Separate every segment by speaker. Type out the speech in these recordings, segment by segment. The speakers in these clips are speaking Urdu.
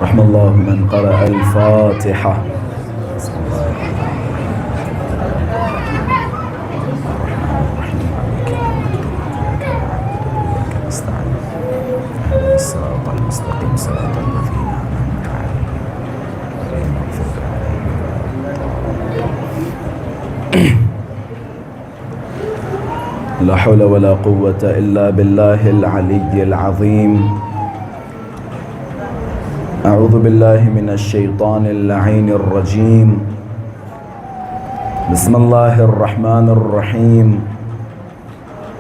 Speaker 1: رحم الله من قرأ الفاتحة. الصراط المستقيم صراط الذين أنعمت عليهم غير المغضوب عليهم. لا حول ولا قوة إلا بالله العلي العظيم. أعوذ بالله من الشيطان اللعين الرجيم. بسم الله الرحمن الرحيم.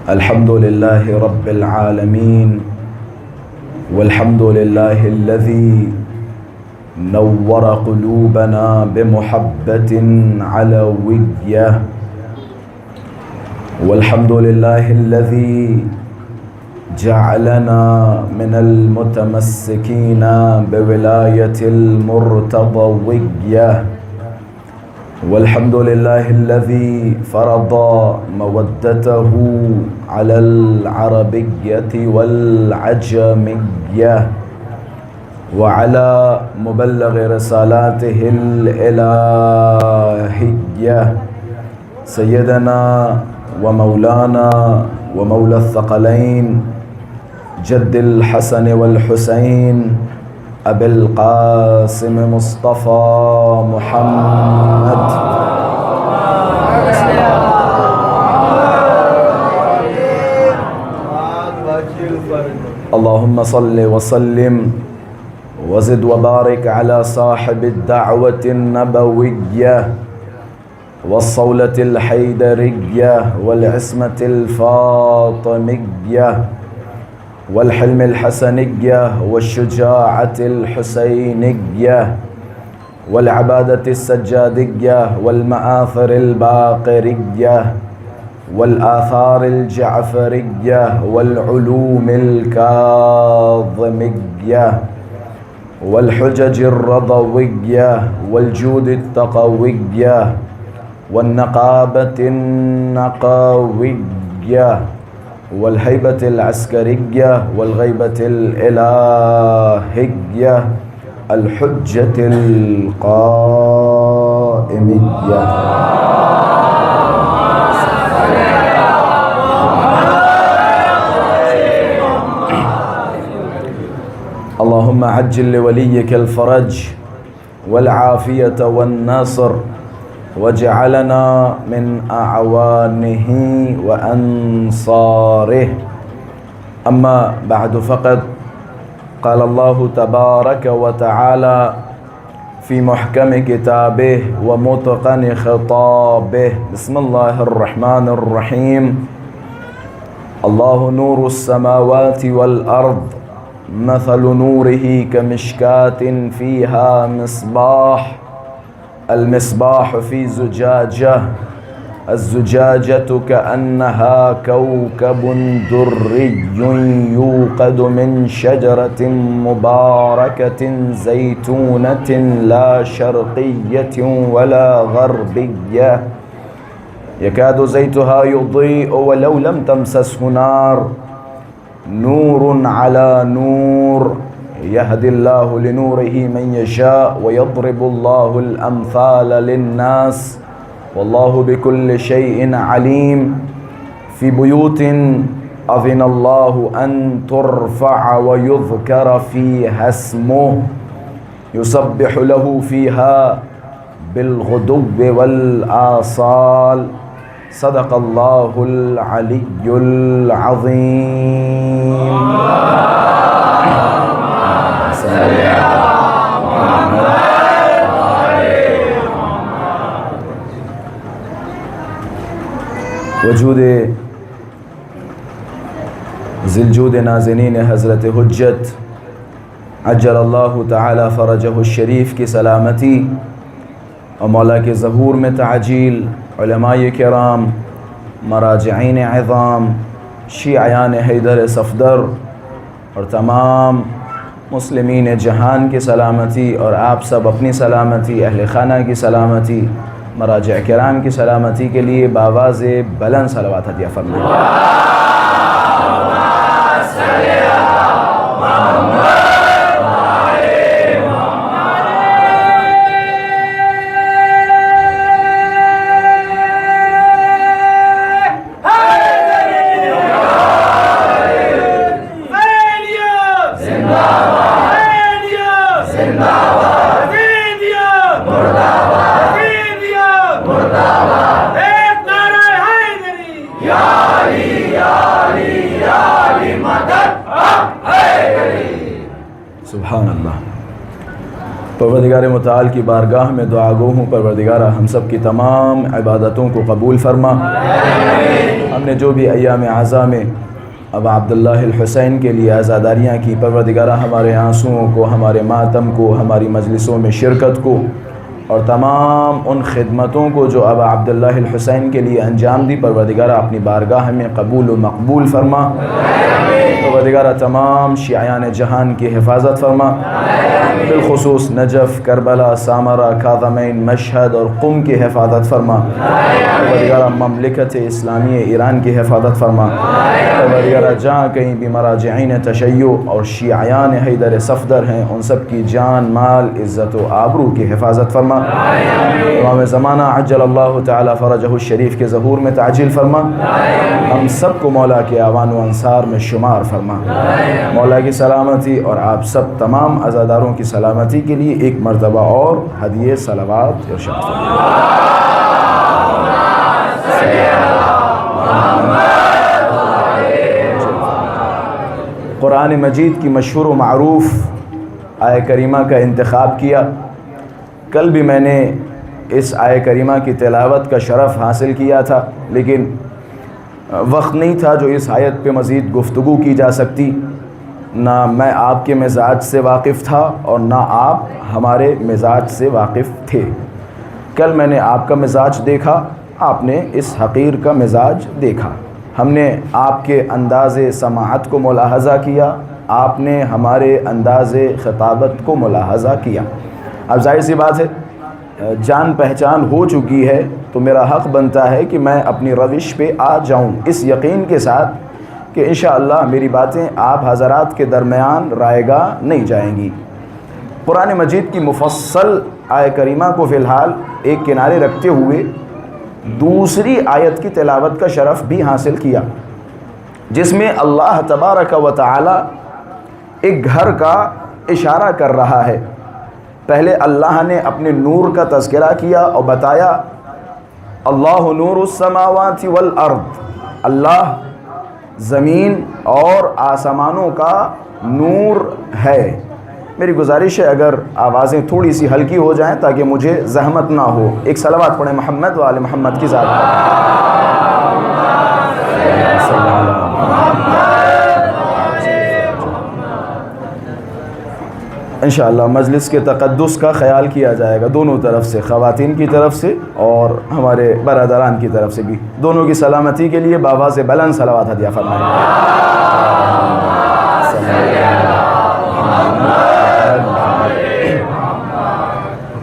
Speaker 1: الحمد لله رب العالمين، والحمد لله الذي نور قلوبنا بمحبة علوية، والحمد لله الذي جعلنا من المتمسكين بولاية المرتضوية، والحمد لله الذي فرض مودته على العربية والعجمية وعلى مبلغ رسالاته الإلهية سيدنا ومولانا ومولى الثقلين جد الحسن والحسين أبي القاسم مصطفى محمد اللهم صل وسلم وزد وبارك على صاحب الدعوة النبوية والصولة الحيدرية والعصمة الفاطمية والحلم الحسنية والشجاعة الحسينية والعبادة السجادية والمآثر الباقرية والآثار الجعفرية والعلوم الكاظمية والحجج الرضوية والجود التقوية والنقابة النقوية والهيبة العسكرية والغيبة الإلهية الحجة القائمية. اللهم عجل لوليك الفرج والعافية والنصر، واجعلنا من أعوانه وأنصاره. أما بعد، فقد قال الله تبارك وتعالى في محكم كتابه ومتقن خطابه. بسم الله الرحمن الرحيم. الله نور السماوات والأرض، مثل نوره كمشكاة فيها مصباح، المصباح في زجاجة، الزجاجة كأنها كوكب دري يوقد من شجرة مباركة زيتونة لا شرقية ولا غربية يكاد زيتها يضيء ولو لم تمسسه نار، نور على نور، يهدي الله لنوره من يشاء ويضرب الله الأمثال للناس والله بكل شيء عليم. في بيوت أذن الله أن ترفع ويذكر فيها اسمه يسبح له فيها بالغدو والآصال. صدق الله العلي العظيم. وجود ذی الجود نازنین حضرت حجت عجل اللہ تعالی فرجہ الشریف کی سلامتی اور مولا کے ظہور میں تعجیل، علماء کرام، مراجعین عظام، شیعیان حیدر صفدر اور تمام مسلمین جہان کی سلامتی، اور آپ سب اپنی سلامتی، اہل خانہ کی سلامتی، مراجع کرام کی سلامتی کے لیے بآواز بلند صلوات عطیہ فرمائیں۔ سبحان اللہ۔ پروردگار متعال کی بارگاہ میں دعا گو ہوں، پروردگارہ ہم سب کی تمام عبادتوں کو قبول فرما۔ ہم نے جو بھی ایام اعزاء میں ابا عبداللہ الحسین کے لیے عزاداریاں کی، پروردگارہ ہمارے آنسوؤں کو، ہمارے ماتم کو، ہماری مجلسوں میں شرکت کو اور تمام ان خدمتوں کو جو ابا عبداللہ الحسین کے لیے انجام دی، پروردگارہ اپنی بارگاہ میں قبول و مقبول فرما۔ پروردگارہ تمام شیعیان جہان کی حفاظت فرما، بالخصوص نجف، کربلا، سامرہ، کاظمین، مشہد اور قم کی حفاظت فرما۔ پروردگارہ مملکت اسلامی ایران کی حفاظت فرما۔ پروردگارہ جہاں کہیں بھی مراجعین تشیع اور شیعیان حیدر صفدر ہیں، ان سب کی جان، مال، عزت و آبرو کی حفاظت فرما۔ امام زمانہ عجل اللہ تعالی فرجہ الشریف کے ظہور میں تعجیل فرما۔ ہم سب کو مولا کے اعوان و انصار میں شمار فرما۔ مولا کی سلامتی اور آپ سب تمام عزاداروں کی سلامتی کے لیے ایک مرتبہ اور ہدیہ صلوات ارشاد فرما۔ قرآن مجید کی مشہور و معروف آیہ کریمہ کا انتخاب کیا۔ کل بھی میں نے اس آیہ کریمہ کی تلاوت کا شرف حاصل کیا تھا، لیکن وقت نہیں تھا جو اس آیت پہ مزید گفتگو کی جا سکتی۔ نہ میں آپ کے مزاج سے واقف تھا اور نہ آپ ہمارے مزاج سے واقف تھے۔ کل میں نے آپ کا مزاج دیکھا، آپ نے اس حقیر کا مزاج دیکھا۔ ہم نے آپ کے انداز سماعت کو ملاحظہ کیا، آپ نے ہمارے انداز خطابت کو ملاحظہ کیا۔ اب ظاہر سی بات ہے، جان پہچان ہو چکی ہے تو میرا حق بنتا ہے کہ میں اپنی روش پہ آ جاؤں، اس یقین کے ساتھ کہ انشاءاللہ میری باتیں آپ حضرات کے درمیان رائیگاں نہیں جائیں گی۔ قرآن مجید کی مفصل آیہ کریمہ کو فی الحال ایک کنارے رکھتے ہوئے دوسری آیت کی تلاوت کا شرف بھی حاصل کیا، جس میں اللہ تبارک و تعالی ایک گھر کا اشارہ کر رہا ہے۔ پہلے اللہ نے اپنے نور کا تذکرہ کیا اور بتایا اللہ نور السماوات والارض، اللہ زمین اور آسمانوں کا نور ہے۔ میری گزارش ہے اگر آوازیں تھوڑی سی ہلکی ہو جائیں تاکہ مجھے زحمت نہ ہو۔ ایک صلوات پڑھیں محمد و آل محمد کی ذات انشاءاللہ مجلس کے تقدس کا خیال کیا جائے گا، دونوں طرف سے، خواتین کی طرف سے اور ہمارے برادران کی طرف سے بھی، دونوں کی سلامتی کے لیے بآواز بلند صلوات ہدیہ فرمائیں۔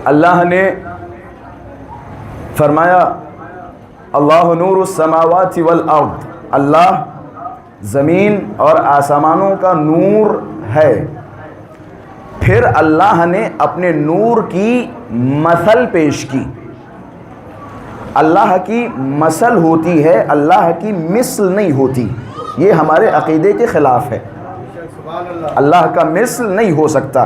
Speaker 1: اللہ نے فرمایا اللہ نور السماوات والارض، اللہ زمین اور آسمانوں کا نور ہے۔ پھر اللہ نے اپنے نور کی مثل پیش کی۔ اللہ کی مثل ہوتی ہے، اللہ کی مثل نہیں ہوتی، یہ ہمارے عقیدے کے خلاف ہے۔ اللہ کا مثل نہیں ہو سکتا،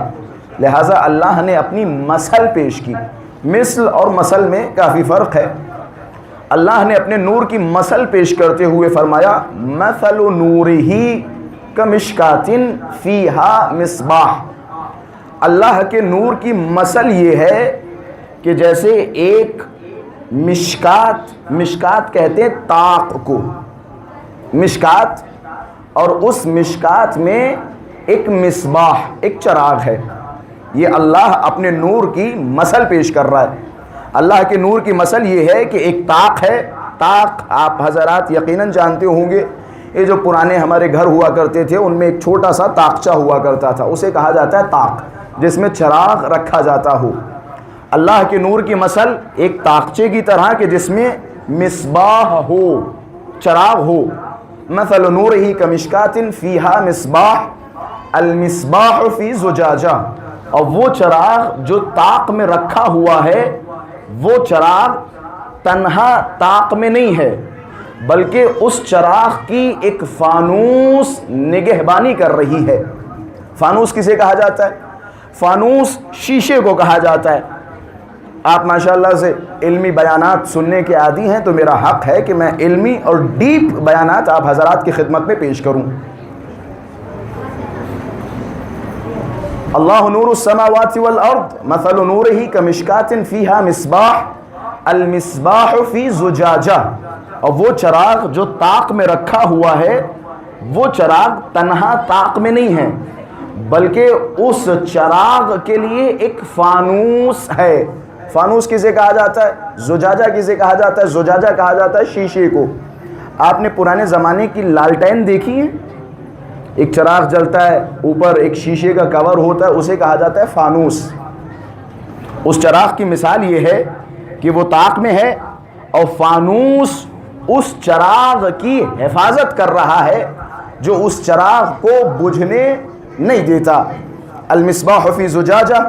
Speaker 1: لہٰذا اللہ نے اپنی مثل پیش کی۔ مثل اور مثل میں کافی فرق ہے۔ اللہ نے اپنے نور کی مثل پیش کرتے ہوئے فرمایا مثل نورہ کمشکات فیہا مصباح، اللہ کے نور کی مثل یہ ہے کہ جیسے ایک مشکات، مشکات کہتے ہیں طاق کو، مشکات، اور اس مشکات میں ایک مصباح، ایک چراغ ہے۔ یہ اللہ اپنے نور کی مثل پیش کر رہا ہے۔ اللہ کے نور کی مثل یہ ہے کہ ایک طاق ہے۔ طاق آپ حضرات یقیناً جانتے ہوں گے، یہ جو پرانے ہمارے گھر ہوا کرتے تھے ان میں ایک چھوٹا سا طاقچہ ہوا کرتا تھا، اسے کہا جاتا ہے طاق، جس میں چراغ رکھا جاتا ہو۔ اللہ کے نور کی مثل ایک طاقچے کی طرح کہ جس میں مصباح ہو، چراغ ہو۔ مثل نورہ کمشکات فیہا مصباح، المصباح فی زجاجہ، اور وہ چراغ جو طاق میں رکھا ہوا ہے وہ چراغ تنہا طاق میں نہیں ہے، بلکہ اس چراغ کی ایک فانوس نگہبانی کر رہی ہے۔ فانوس کسے کہا جاتا ہے؟ فانوس شیشے کو کہا جاتا ہے۔ آپ ماشاءاللہ سے علمی بیانات سننے کے عادی ہیں، تو میرا حق ہے کہ میں علمی اور ڈیپ بیانات آپ حضرات کی خدمت میں پیش کروں۔ اللہ نور السماوات والارض مثل نورہ کمشکات فیہا مصباح المصباح فی زجاجہ، اور وہ چراغ جو طاق میں رکھا ہوا ہے، وہ چراغ تنہا طاق میں نہیں ہے، بلکہ اس چراغ کے لیے ایک فانوس ہے۔ فانوس کسے کہا جاتا ہے؟ زجاجہ کسے کہا جاتا ہے؟ زجاجہ کہا جاتا ہے شیشے کو۔ آپ نے پرانے زمانے کی لالٹین دیکھی ہے؟ ایک چراغ جلتا ہے، اوپر ایک شیشے کا کور ہوتا ہے، اسے کہا جاتا ہے فانوس۔ اس چراغ کی مثال یہ ہے کہ وہ طاق میں ہے اور فانوس اس چراغ کی حفاظت کر رہا ہے جو اس چراغ کو بجھنے نہیں دیتا۔ المصباح فی زجاجہ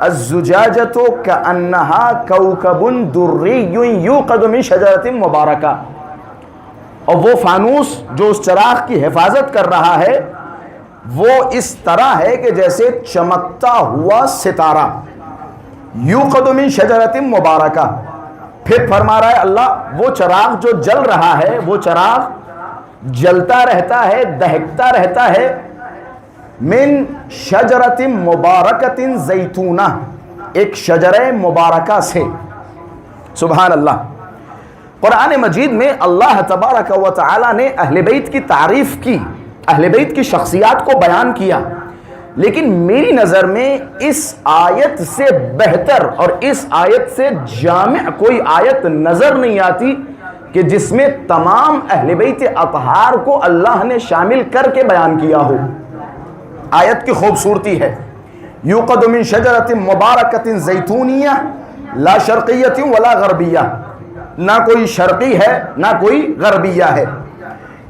Speaker 1: الزجاجۃ کأنہا کوکب دری یوقد من شجرۃ مبارکہ، اور وہ فانوس جو اس چراغ کی حفاظت کر رہا ہے وہ اس طرح ہے کہ جیسے چمکتا ہوا ستارہ، یوقد من شجرۃ مبارکہ۔ پھر فرما رہا ہے اللہ، وہ چراغ جو جل رہا ہے، وہ چراغ جلتا رہتا ہے، دہکتا رہتا ہے، من شجرۃ مبارکۃ زیتونہ، ایک شجرہ مبارکہ سے۔ سبحان اللہ۔ قرآن مجید میں اللہ تبارک و تعالی نے اہل بیت کی تعریف کی، اہل بیت کی شخصیات کو بیان کیا، لیکن میری نظر میں اس آیت سے بہتر اور اس آیت سے جامع کوئی آیت نظر نہیں آتی کہ جس میں تمام اہل بیت اطہار کو اللہ نے شامل کر کے بیان کیا ہو۔ آیت کی خوبصورتی ہے، یوقد من شجرۃ مبارکۃ زیتونیہ لا شرقیۃ ولا غربیہ، نہ کوئی شرقی ہے نہ کوئی غربیہ ہے،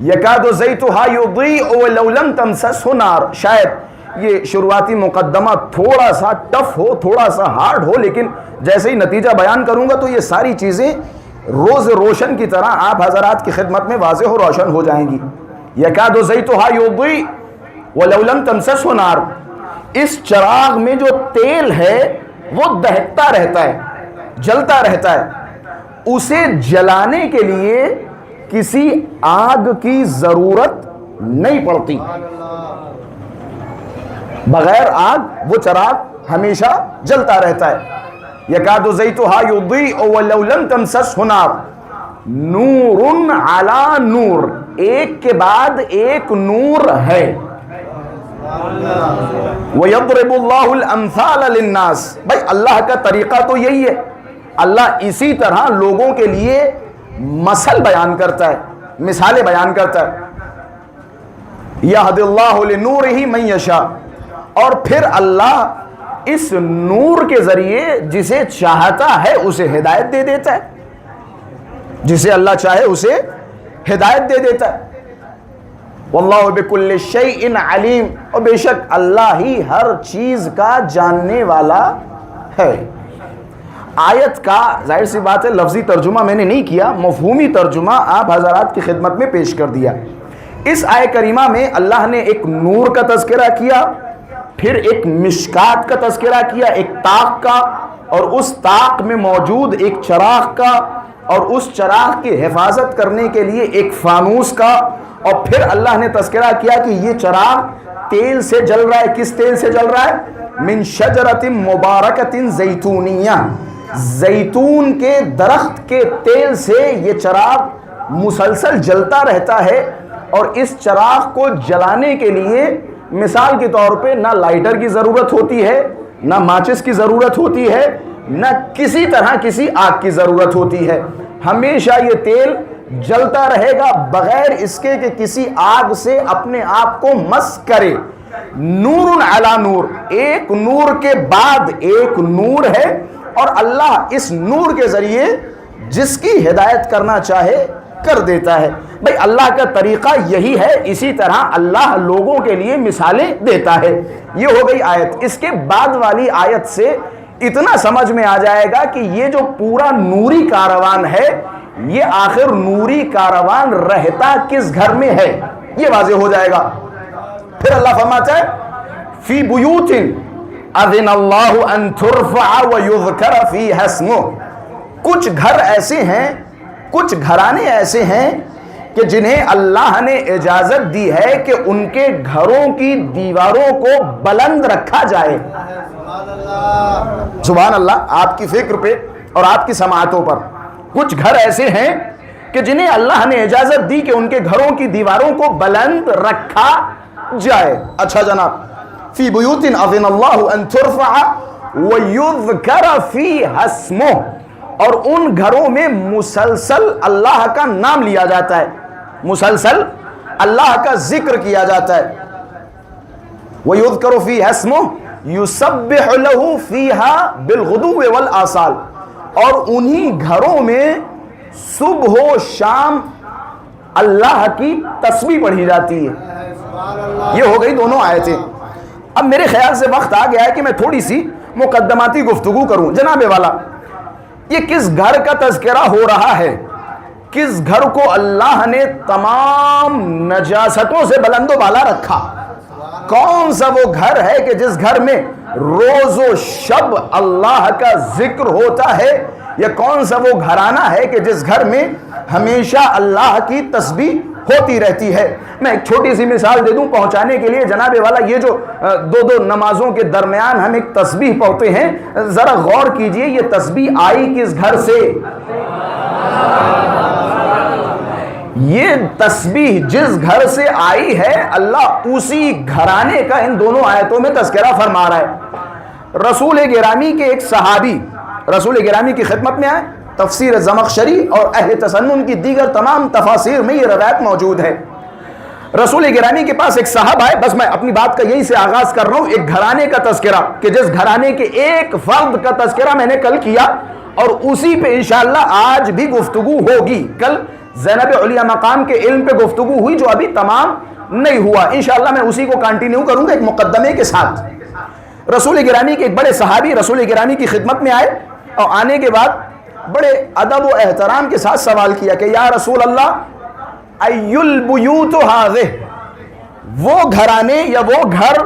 Speaker 1: یکاد زیتھا یضیء ولو لم تمسسہ نار۔ شاید یہ شروعاتی مقدمہ تھوڑا سا ٹف ہو، تھوڑا سا ہارڈ ہو، لیکن جیسے ہی نتیجہ بیان کروں گا تو یہ ساری چیزیں روز روشن کی طرح آپ حضرات کی خدمت میں واضح و روشن ہو جائیں گی۔ یکاد زیتھا یضیء ولو لم تمسسہ نار، اس چراغ میں جو تیل ہے وہ دہکتا رہتا ہے، جلتا رہتا ہے، اسے جلانے کے لیے کسی آگ کی ضرورت نہیں پڑتی۔ بغیر آگ وہ چراغ ہمیشہ جلتا رہتا ہے۔ یکاد زیتھا یضیء ولو لم تمسسہ نار، نور علی نور، ایک کے بعد ایک نور ہے۔ وَيَضْرِبُ اللَّهُ الْأَمْثَالَ لِلنَّاسِ، بھائی اللہ کا طریقہ تو یہی ہے، اللہ اسی طرح لوگوں کے لیے مثل بیان کرتا ہے، مثالیں بیان کرتا ہے۔ يَهْدِ اللَّهُ لِنُورِهِ مَن يَشَاءُ، اور پھر اللہ اس نور کے ذریعے جسے چاہتا ہے اسے ہدایت دے دیتا ہے، جسے اللہ چاہے اسے ہدایت دے دیتا ہے۔ واللہ بکل شیء علیم، اور بے شک اللہ ہی ہر چیز کا جاننے والا ہے۔ آیت کا ظاہر سی بات ہے لفظی ترجمہ میں نے نہیں کیا، مفہومی ترجمہ آپ حضرات کی خدمت میں پیش کر دیا۔ اس آیت کریمہ میں اللہ نے ایک نور کا تذکرہ کیا، پھر ایک مشکات کا تذکرہ کیا، ایک طاق کا، اور اس طاق میں موجود ایک چراغ کا، اور اس چراغ کی حفاظت کرنے کے لیے ایک فانوس کا، اور پھر اللہ نے تذکرہ کیا کہ یہ چراغ تیل سے جل رہا ہے۔ کس تیل سے جل رہا ہے؟ من شجرۃ مبارکۃ زیتونیہ، زیتون کے درخت کے تیل سے یہ چراغ مسلسل جلتا رہتا ہے، اور اس چراغ کو جلانے کے لیے مثال کے طور پہ نہ لائٹر کی ضرورت ہوتی ہے، نہ ماچس کی ضرورت ہوتی ہے، نہ کسی طرح کسی آگ کی ضرورت ہوتی ہے۔ ہمیشہ یہ تیل جلتا رہے گا بغیر اس کے کہ کسی آگ سے اپنے آپ کو مس کرے۔ نور علی نور، ایک نور کے بعد ایک نور ہے، اور اللہ اس نور کے ذریعے جس کی ہدایت کرنا چاہے کر دیتا ہے۔ بھئی اللہ کا طریقہ یہی ہے، اسی طرح اللہ لوگوں کے لیے مثالیں دیتا ہے۔ یہ ہو گئی آیت۔ اس کے بعد والی آیت سے اتنا سمجھ میں آ جائے گا کہ یہ جو پورا نوری کاروان ہے، یہ آخر نوری کاروان رہتا کس گھر میں ہے، یہ واضح ہو جائے گا۔ پھر اللہ فرماتا ہے فی بیوت اذن اللہ ان ترفع ویذکر فیہا اسمہ. کچھ گھر ایسے ہیں، کچھ گھرانے ایسے ہیں کہ جنہیں اللہ نے اجازت دی ہے کہ ان کے گھروں کی دیواروں کو بلند رکھا جائے. سبحان اللہ. آپ کی فکر پہ اور آپ کی سماعتوں پر کچھ گھر ایسے ہیں کہ جنہیں اللہ نے اجازت دی کہ ان کے گھروں کی دیواروں کو بلند رکھا جائے. اچھا جناب، فی بیوت اذن اللہ ان ترفع ویذکر فیہا اسمہ، اور ان گھروں میں مسلسل اللہ کا نام لیا جاتا ہے، مسلسل اللہ کا ذکر کیا جاتا ہے. وَيُذْكَرُ فِيهَا اسْمُهُ يُسَبِّحُ لَهُ فِيهَا بِالْغُدُوِّ وَالْآصَالِ. اور انہی گھروں میں صبح و شام اللہ کی تسبیح پڑھی جاتی ہے. یہ ہو گئی دونوں آیتیں. اب میرے خیال سے وقت آ گیا ہے کہ میں تھوڑی سی مقدماتی گفتگو کروں. جناب والا، یہ کس گھر کا تذکرہ ہو رہا ہے؟ کس گھر کو اللہ نے تمام نجاستوں سے بلند و بالا رکھا؟ کون سا وہ گھر ہے کہ جس گھر میں روز و شب اللہ کا ذکر ہوتا ہے؟ یا کون سا وہ گھرانہ ہے کہ جس گھر میں ہمیشہ اللہ کی تسبیح ہوتی رہتی ہے؟ میں ایک چھوٹی سی مثال دے دوں پہنچانے کے لیے. جناب والا، یہ جو دو نمازوں کے درمیان ہم ایک تسبیح پڑھتے ہیں، ذرا غور کیجئے یہ تسبیح آئی کس گھر سے؟ یہ تسبیح جس گھر سے آئی ہے اللہ اسی گھرانے کا ان دونوں آیتوں میں تذکرہ فرما رہا ہے. رسول گرامی کے ایک صحابی رسول گرامی کی خدمت میں آئے. تفسیر زمخشری اور اہل تسنن کی دیگر تمام تفاسیر میں یہ روایت موجود ہے. رسول گرامی کے پاس ایک صاحب آئے. بس میں اپنی بات کا یہی سے آغاز کر رہا ہوں، ایک گھرانے کا تذکرہ کہ جس گھرانے کے ایک فرد کا تذکرہ میں نے کل کیا اور اسی پہ انشاءاللہ آج بھی گفتگو ہوگی. کل زینب علیہ مقام کے علم پہ گفتگو ہوئی جو ابھی تمام نہیں ہوا. انشاءاللہ میں اسی کو کنٹینیو کروں گا ایک مقدمے کے ساتھ. رسول گرامی کے ایک بڑے صحابی رسول گرامی کی خدمت میں آئے اور آنے کے بعد بڑے ادب و احترام کے ساتھ سوال کیا کہ یا رسول اللہ ای البیوت ہذہ، وہ گھرانے یا وہ گھر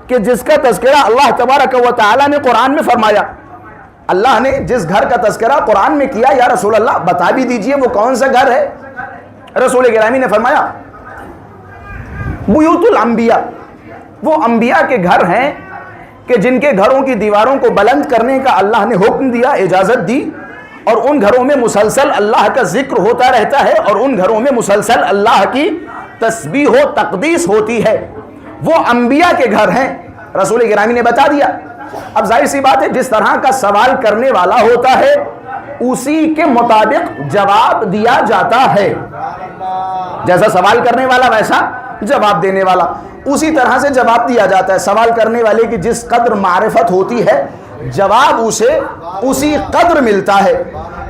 Speaker 1: کہ جس کا تذکرہ اللہ تبارک و تعالی نے قرآن میں فرمایا، اللہ نے جس گھر کا تذکرہ قرآن میں کیا، یا رسول اللہ بتا بھی دیجئے وہ کون سا گھر ہے؟ رسول گرامی نے فرمایا بیوت الانبیاء، وہ انبیاء کے گھر ہیں کہ جن کے گھروں کی دیواروں کو بلند کرنے کا اللہ نے حکم دیا، اجازت دی، اور ان گھروں میں مسلسل اللہ کا ذکر ہوتا رہتا ہے اور ان گھروں میں مسلسل اللہ کی تسبیح و تقدیس ہوتی ہے. وہ انبیاء کے گھر ہیں. رسول گرامی نے بتا دیا. اب ظاہر سی بات ہے جس طرح کا سوال کرنے والا ہوتا ہے اسی کے مطابق جواب دیا جاتا ہے. جیسا سوال کرنے والا ویسا جواب دینے والا، اسی طرح سے جواب دیا جاتا ہے. سوال کرنے والے کی جس قدر معرفت ہوتی ہے جواب اسے اسی قدر ملتا ہے.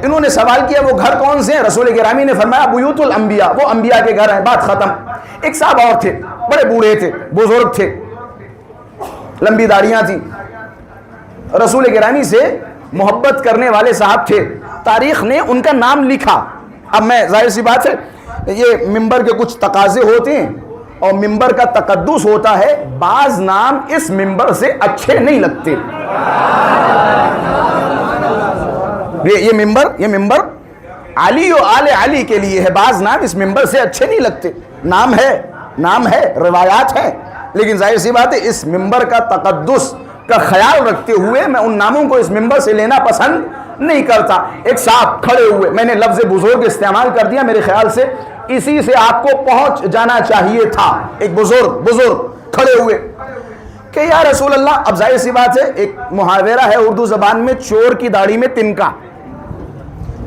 Speaker 1: انہوں نے سوال کیا وہ گھر کون سے ہیں؟ رسول گرامی نے فرمایا بیوت الانبیاء، وہ انبیاء کے گھر ہیں. بات ختم. ایک صاحب اور تھے، بڑے بوڑھے تھے، بزرگ تھے، لمبی داڑیاں تھیں، رسول گرامی سے محبت کرنے والے صاحب تھے. تاریخ نے ان کا نام لکھا. اب میں ظاہر سی بات ہے یہ ممبر کے کچھ تقاضے ہوتے ہیں اور ممبر کا تقدس ہوتا ہے، بعض نام اس ممبر سے اچھے نہیں لگتے. یہ ممبر علی و آل علی کے لیے ہے، بعض نام اس ممبر سے اچھے نہیں لگتے. نام ہے روایات ہیں، لیکن ظاہر سی بات ہے اس ممبر کا تقدس کا خیال رکھتے ہوئے میں ان ناموں کو اس ممبر سے لینا پسند نہیں کرتا. ایک صاحب کھڑے ہوئے، میں نے لفظ بزرگ استعمال کر دیا، میرے خیال سے اسی سے آپ کو پہنچ جانا چاہیے تھا. ایک بزرگ کھڑے ہوئے کہ یا رسول اللہ، اب ظاہر سی بات ہے ایک محاورہ ہے اردو زبان میں، چور کی داڑھی میں تنکا،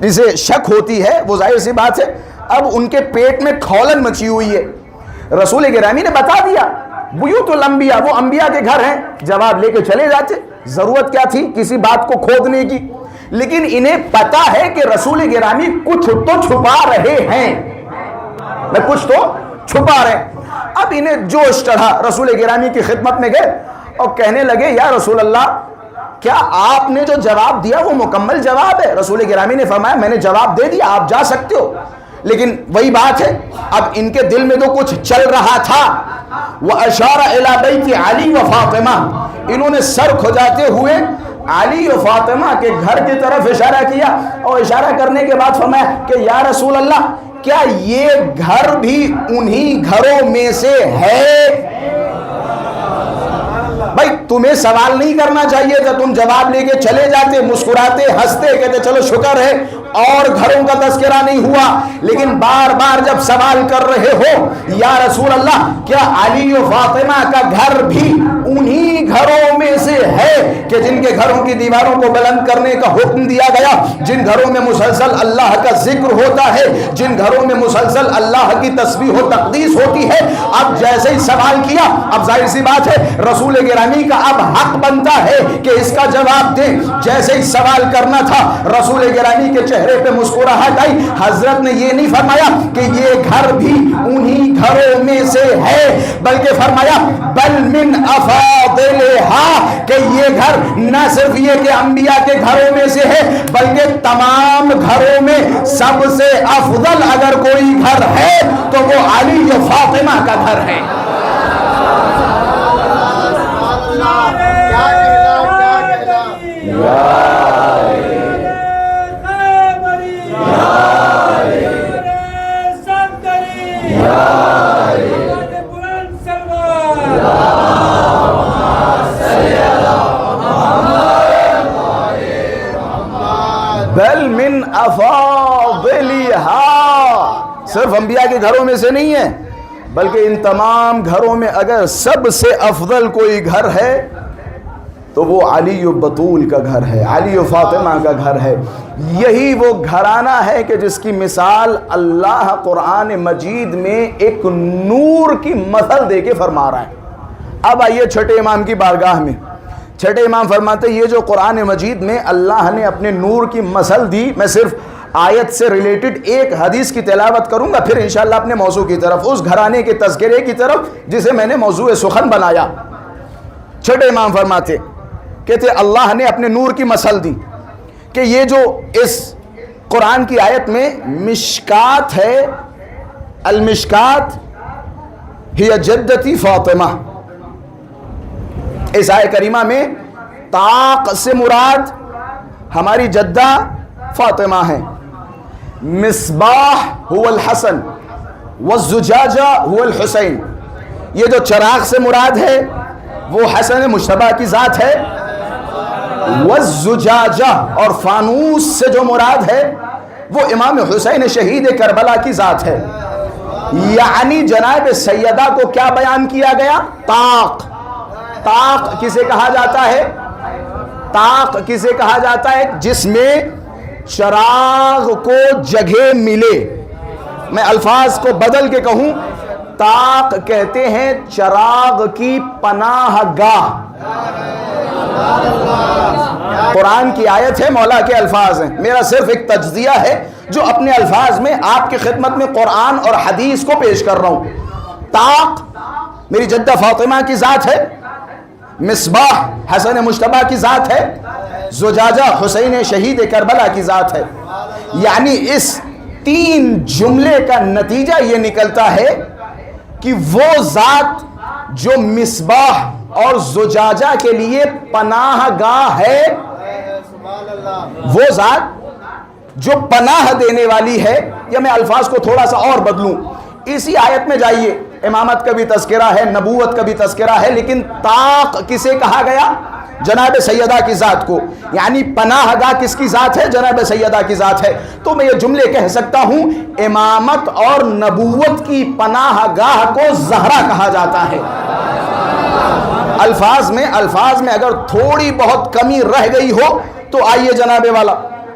Speaker 1: جسے شک ہوتی ہے وہ ظاہر سی بات ہے اب ان کے پیٹ میں کھولن مچی ہوئی ہے. رسول گرامی نے بتا دیا بیوت الانبیاء، وہ انبیاء کے گھر ہیں. جواب لے کے چلے جاتے، ضرورت کیا تھی کسی بات کو کھودنے کی. لیکن انہیں پتا ہے کہ رسول گرامی کچھ تو چھپا رہے ہیں، کچھ تو چھپا رہے ہیں. اب انہیں جوش چڑھا، رسول گرامی کی خدمت میں گئے اور کہنے لگے یا رسول اللہ کیا آپ نے جو جواب دیا وہ مکمل جواب ہے؟ رسول گرامی نے فرمایا میں نے جواب دے دیا، آپ جا سکتے ہو. لیکن وہی بات ہے اب ان کے دل میں تو کچھ چل رہا تھا وَأَشَارَ إِلَى بَيْتِ عَلِي وَفَاطِمَةَ، انہوں نے سر کھجاتے ہوئے علی و فاطمہ کے گھر کی طرف اشارہ کیا، اور اشارہ کرنے کے بعد فرمایا کہ یا رسول اللہ کیا یہ گھر بھی انہی گھروں میں سے ہے؟ بھائی تمہیں سوال نہیں کرنا چاہیے تھا، تم جواب لے کے چلے جاتے، مسکراتے ہنستے، کہتے چلو شکر ہے اور گھروں کا تذکرہ نہیں ہوا، لیکن بار بار جب سوال کر رہے ہو یا رسول اللہ کیا علی و فاطمہ کا گھر بھی انہی گھروں میں سے ہے کہ جن کے گھروں کی دیواروں کو بلند کرنے کا حکم دیا گیا، جن گھروں میں مسلسل اللہ کا ذکر ہوتا ہے، جن گھروں میں مسلسل اللہ کی تسبیح و تقدیس ہوتی ہے؟ اب جیسے ہی سوال کیا، اب ظاہر سی بات ہے رسول گرامی کا اب حق بنتا ہے کہ اس کا جواب دیں۔ جیسے ہی سوال کرنا تھا رسول گرامی کے چہرے پہ مسکراہٹ آئی، حضرت نے یہ نہیں فرمایا کہ یہ گھر بھی انہی گھروں میں سے ہے، بلکہ فرمایا بل من افاضلھا، کہ یہ گھر نہ صرف یہ کہ انبیاء کے گھروں میں سے ہے بلکہ تمام گھروں میں سب سے افضل اگر کوئی گھر ہے تو وہ علی و فاطمہ کا گھر ہے۔ بل من افاضلھا، صرف انبیاء کے گھروں میں سے نہیں ہے بلکہ ان تمام گھروں میں اگر سب سے افضل کوئی گھر ہے تو وہ علی و بطول کا گھر ہے، علی و فاطمہ کا گھر ہے۔ یہی وہ گھرانہ ہے کہ جس کی مثال اللہ قرآن مجید میں ایک نور کی مثل دے کے فرما رہا ہے۔ اب آئیے چھٹے امام کی بارگاہ میں، چھٹے امام فرماتے یہ جو قرآن مجید میں اللہ نے اپنے نور کی مثل دی، میں صرف آیت سے ریلیٹڈ ایک حدیث کی تلاوت کروں گا، پھر انشاءاللہ اپنے موضوع کی طرف، اس گھرانے کے تذکرے کی طرف جسے میں نے موضوع سخن بنایا۔ چھٹے امام فرماتے کہتے اللہ نے اپنے نور کی مثل دی کہ یہ جو اس قرآن کی آیت میں مشکات ہے، المشکات ہی جدتی فاطمہ، اس آیت کریمہ میں طاق سے مراد ہماری جدہ فاطمہ ہے، مصباح هو الحسن والزجاجہ هو الحسین، یہ جو چراغ سے مراد ہے وہ حسن مشتبہ کی ذات ہے، والزجاجہ اور فانوس سے جو مراد ہے وہ امام حسین شہید کربلا کی ذات ہے۔ یعنی جناب سیدہ کو کیا بیان کیا گیا؟ طاق۔ طاق کسے کہا جاتا ہے؟ طاق کسے کہا جاتا ہے؟ جس میں چراغ کو جگہ ملے۔ میں الفاظ کو بدل کے کہوں، طاق کہتے ہیں چراغ کی پناہ گاہ۔ قرآن کی آیت ہے، مولا کے الفاظ ہیں، میرا صرف ایک تجزیہ ہے جو اپنے الفاظ میں آپ کی خدمت میں قرآن اور حدیث کو پیش کر رہا ہوں۔ طاق میری جدہ فاطمہ کی ذات ہے، مصباح حسن مشتبہ کی ذات ہے، زجاجہ حسین شہید کربلا کی ذات ہے۔ یعنی اس تین جملے کا نتیجہ یہ نکلتا ہے کہ وہ ذات جو مصباح اور زجاجہ کے لیے پناہ گاہ ہے، وہ ذات جو پناہ دینے والی ہے، یا میں الفاظ کو تھوڑا سا اور بدلوں، اسی آیت میں جائیے، امامت کا بھی تذکرہ ہے، نبوت کا بھی تذکرہ ہے، لیکن طاق کسے کہا گیا؟ جناب سیدہ کی ذات کو۔ یعنی پناہ گاہ کس کی ذات ہے؟ جناب سیدہ کی ذات ہے۔ تو میں یہ جملے کہہ سکتا ہوں، امامت اور نبوت کی پناہ گاہ کو زہرا کہا جاتا ہے۔ الفاظ میں اگر تھوڑی بہت کمی رہ گئی ہو تو آئیے جناب والا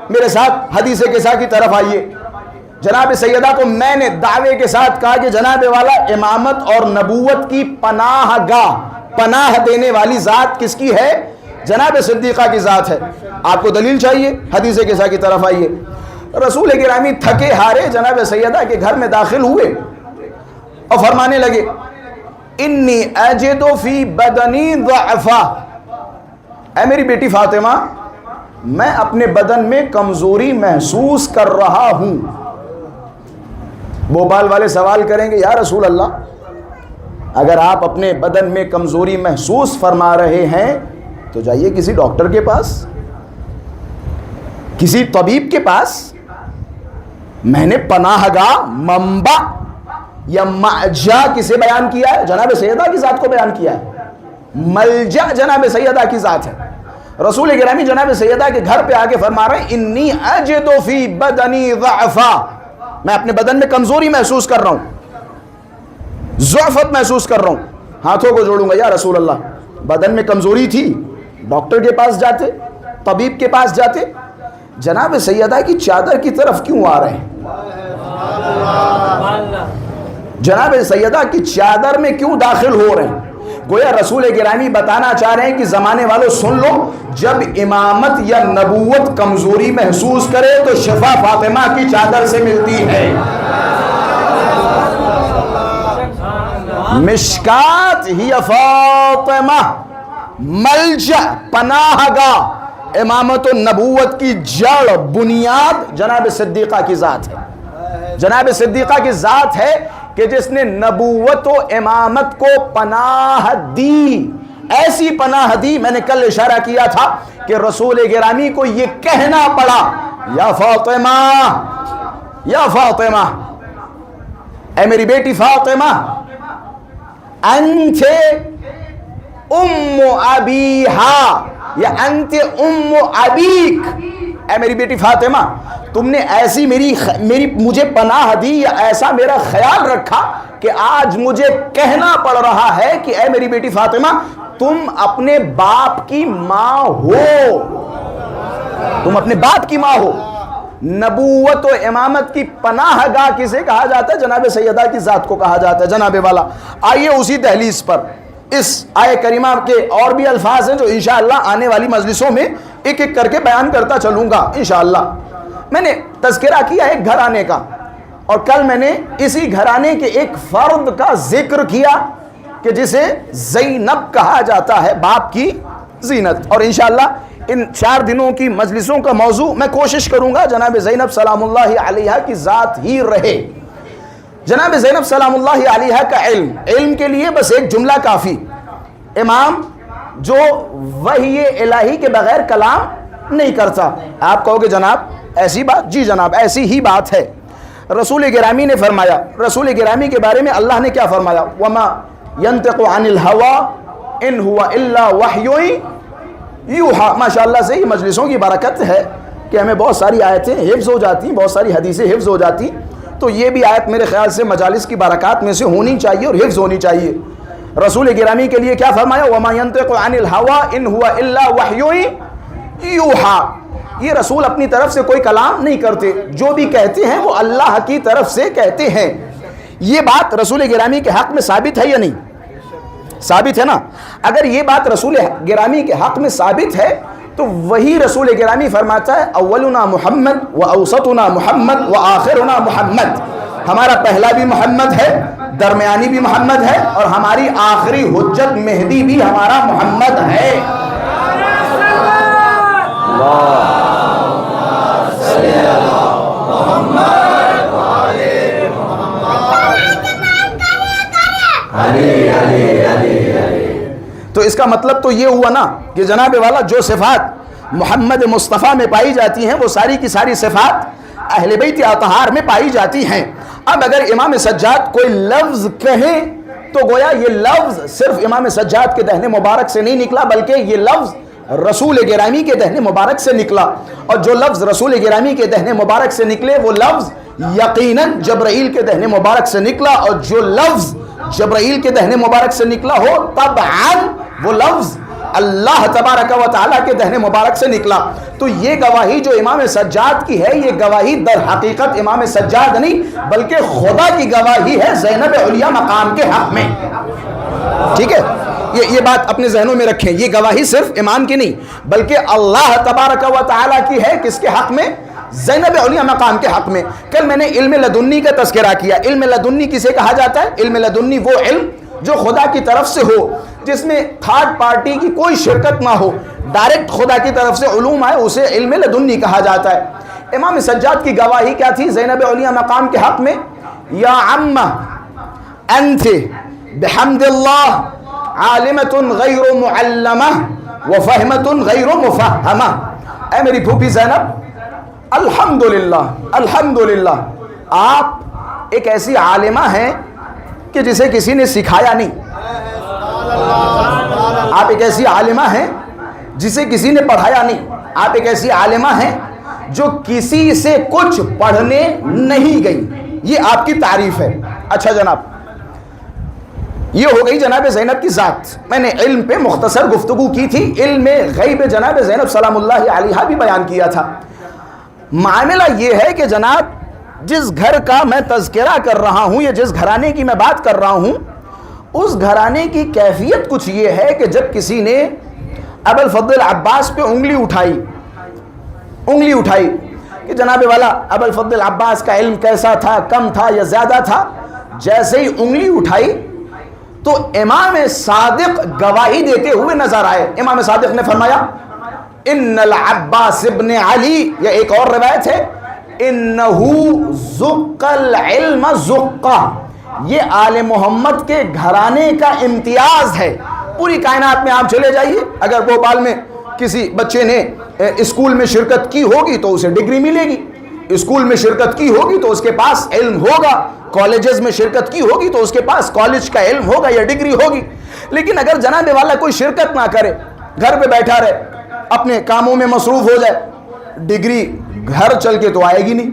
Speaker 1: میرے ساتھ حدیث قصہ کی طرف آئیے۔ جناب سیدہ کو میں نے دعوے کے ساتھ کہا کہ جناب والا امامت اور نبوت کی پناہ گاہ، پناہ دینے والی ذات کس کی ہے؟ جناب صدیقہ کی ذات ہے۔ آپ کو دلیل چاہیے؟ حدیث قصہ کی طرف آئیے۔ رسول گرامی تھکے ہارے جناب سیدہ کے گھر میں داخل ہوئے اور فرمانے لگے، انی اجد فی بدنی ضعفا، اے میری بیٹی فاطمہ، میں اپنے بدن میں کمزوری محسوس کر رہا ہوں۔ بھوپال والے سوال کریں گے، یا رسول اللہ اگر آپ اپنے بدن میں کمزوری محسوس فرما رہے ہیں تو جائیے کسی ڈاکٹر کے پاس، کسی طبیب کے پاس۔ میں نے پناہ گاہ، منبع یا مأجا کسے بیان کیا ہے؟ جناب سیدہ کی ذات کو بیان کیا ہے۔ ملجا جناب سیدہ کی ذات ہے۔ رسول گرامی جناب سیدہ کے گھر پہ آگے فرما رہے ہیں انی اجد فی بدنی ضعفا، میں اپنے بدن میں کمزوری محسوس کر رہا ہوں، ضعفت محسوس کر رہا ہوں۔ ہاتھوں کو جوڑوں گا، یا رسول اللہ بدن میں کمزوری تھی، ڈاکٹر کے پاس جاتے، طبیب کے پاس جاتے، جناب سیدہ کی چادر کی طرف کیوں آ رہے ہیں؟ جناب سیدہ کی چادر میں کیوں داخل ہو رہے ہیں؟ گویا رسول گرامی بتانا چاہ رہے ہیں کہ زمانے والوں سن لو، جب امامت یا نبوت کمزوری محسوس کرے تو شفا فاطمہ کی چادر سے ملتی ہے۔ مشکات ہی فاطمہ، ملجا پناہ گاہ، امامت و نبوت کی جڑ بنیاد جناب صدیقہ کی ذات ہے۔ جناب صدیقہ کی ذات ہے کہ جس نے نبوت و امامت کو پناہ دی، ایسی پناہ دی، میں نے کل اشارہ کیا تھا کہ رسول گرامی کو یہ کہنا پڑا، یا فاطمہ، یا فاطمہ، اے میری بیٹی فاطمہ، انت ام ابیہا یا انت ام ابیک، اے میری بیٹی فاطمہ تم نے ایسی میری مجھے پناہ دی یا ایسا میرا خیال رکھا کہ آج مجھے کہنا پڑ رہا ہے کہ اے میری بیٹی فاطمہ تم اپنے باپ کی ماں ہو، تم اپنے باپ کی ماں ہو۔ نبوت و امامت کی پناہ گاہ کسے کہا جاتا ہے؟ جناب سیدہ کی ذات کو کہا جاتا ہے۔ جناب والا آئیے اسی دہلیز پر اس آیہ کریمہ کے اور بھی الفاظ ہیں جو انشاءاللہ آنے والی مجلسوں میں ایک ایک کر کے بیان کرتا چلوں گا انشاءاللہ۔ میں نے تذکرہ کیا ایک گھرانے کا، اور کل میں نے اسی گھرانے کے ایک فرد کا ذکر کیا کہ جسے زینب کہا جاتا ہے، باپ کی زینت۔ اور انشاءاللہ ان 4 دنوں کی مجلسوں کا موضوع میں کوشش کروں گا جناب زینب سلام اللہ علیہا کی ذات ہی رہے۔ جناب زینب سلام اللہ علیہا کا علم کے لیے بس ایک جملہ کافی، امام جو وحی الہی کے بغیر کلام نہیں کرتا۔ آپ کہو گے جناب ایسی بات؟ جی جناب ایسی ہی بات ہے۔ رسول گرامی نے فرمایا، رسول گرامی کے بارے میں اللہ نے کیا فرمایا؟ وما ينطق عن الهوى ان هو الا وحی یوحا۔ ماشاءاللہ سے یہ مجلسوں کی برکت ہے کہ ہمیں بہت ساری آیتیں حفظ ہو جاتی ہیں، بہت ساری حدیثیں حفظ ہو جاتی، تو یہ بھی آیت میرے خیال سے مجالس کی برکات میں سے ہونی چاہیے اور حفظ ہونی چاہیے۔ رسول گرامی کے لیے کیا فرمایا؟ وما ينطق عن الهوى ان هو الا وحی یوحا۔ یہ رسول اپنی طرف سے کوئی کلام نہیں کرتے، جو بھی کہتے ہیں وہ اللہ کی طرف سے کہتے ہیں۔ یہ بات رسول گرامی کے حق میں ثابت ہے یا نہیں؟ ثابت ہے نا۔ اگر یہ بات رسول گرامی کے حق میں ثابت ہے تو وہی رسول گرامی فرماتا ہے اولنا محمد و اوسطنا محمد و آخرنا محمد، ہمارا پہلا بھی محمد ہے، درمیانی بھی محمد ہے، اور ہماری آخری حجت مہدی بھی ہمارا محمد ہے۔ تو اس کا مطلب تو یہ ہوا نا کہ جناب والا جو صفات محمد مصطفیٰ میں پائی جاتی ہیں وہ ساری کی ساری صفات اہل بیت اطہار میں پائی جاتی ہیں۔ اب اگر امام سجاد کوئی لفظ کہیں تو گویا یہ لفظ صرف امام سجاد کے دہن مبارک سے نہیں نکلا، بلکہ یہ لفظ رسول گرامی کے دہن مبارک سے نکلا، اور جو لفظ رسول گرامی کے دہن مبارک سے نکلے وہ لفظ یقیناً جبرائیل کے دہن مبارک سے نکلا، اور جو لفظ جبرائیل کے دہن مبارک سے نکلا ہو طبعاً وہ لفظ اللہ تبارک و تعالیٰ کے دہن مبارک سے نکلا۔ تو یہ گواہی جو امام سجاد کی ہے، یہ گواہی در حقیقت امام سجاد نہیں بلکہ خدا کی گواہی ہے زینب علیہ مقام کے حق میں۔ ٹھیک ہے، یہ بات اپنے ذہنوں میں رکھیں، یہ گواہی صرف امام کی نہیں بلکہ اللہ تبارک و تعالیٰ کی ہے۔ کس کے حق میں؟ زینب علیہ مقام کے حق میں۔ کل میں نے علم لدنی کا تذکرہ کیا۔ علم لدنی کسے کہا جاتا ہے؟ علم لدنی وہ علم جو خدا کی طرف سے ہو، جس میں تھرڈ پارٹی کی کوئی شرکت نہ ہو، ڈائریکٹ خدا کی طرف سے علوم آئے، اسے علم لدنی کہا جاتا ہے۔ امام سجاد کی گواہی کیا تھی زینب علیہ مقام کے حق میں؟ یا عمہ انت بحمد اللہ عالمۃ غیر معلمہ وفہمۃ غیر مفہمہ. اے میری پھوپھی زینب، الحمدللہ الحمدللہ آپ ایک ایسی عالمہ ہیں کہ جسے کسی نے سکھایا نہیں. آپ ایک ایسی عالمہ ہیں جسے کسی نے پڑھایا نہیں. آپ ایک ایسی عالمہ ہیں جو کسی سے کچھ پڑھنے نہیں گئی. یہ آپ کی تعریف ہے. اچھا جناب، یہ ہو گئی جناب زینب کی ذات. میں نے علم پہ مختصر گفتگو کی تھی. علم غیب جناب زینب سلام اللہ علیہا بھی بیان کیا تھا. معاملہ یہ ہے کہ جناب جس گھر کا میں تذکرہ کر رہا ہوں، یا جس گھرانے کی میں بات کر رہا ہوں، اس گھرانے کی کیفیت کچھ یہ ہے کہ جب کسی نے ابو الفضل عباس پہ انگلی اٹھائی کہ جناب والا ابو الفضل عباس کا علم کیسا تھا، کم تھا یا زیادہ تھا، جیسے ہی انگلی اٹھائی تو امام صادق گواہی دیتے ہوئے نظر آئے. امام صادق نے فرمایا ان العباس ابن علی، یا ایک اور روایت ہے انہو زق العلم زقہ، یہ آل محمد کے گھرانے کا امتیاز ہے. پوری کائنات میں آپ چلے جائیے، اگر بھوپال میں کسی بچے نے اسکول میں شرکت کی ہوگی تو اسے ڈگری ملے گی. اسکول میں شرکت کی ہوگی تو اس کے پاس علم ہوگا. کالجز میں شرکت کی ہوگی تو اس کے پاس کالج کا علم ہوگا یا ڈگری ہوگی. لیکن اگر جناب والا کوئی شرکت نہ کرے، گھر پہ بیٹھا رہے، اپنے کاموں میں مصروف ہو جائے، ڈگری گھر چل کے تو آئے گی نہیں،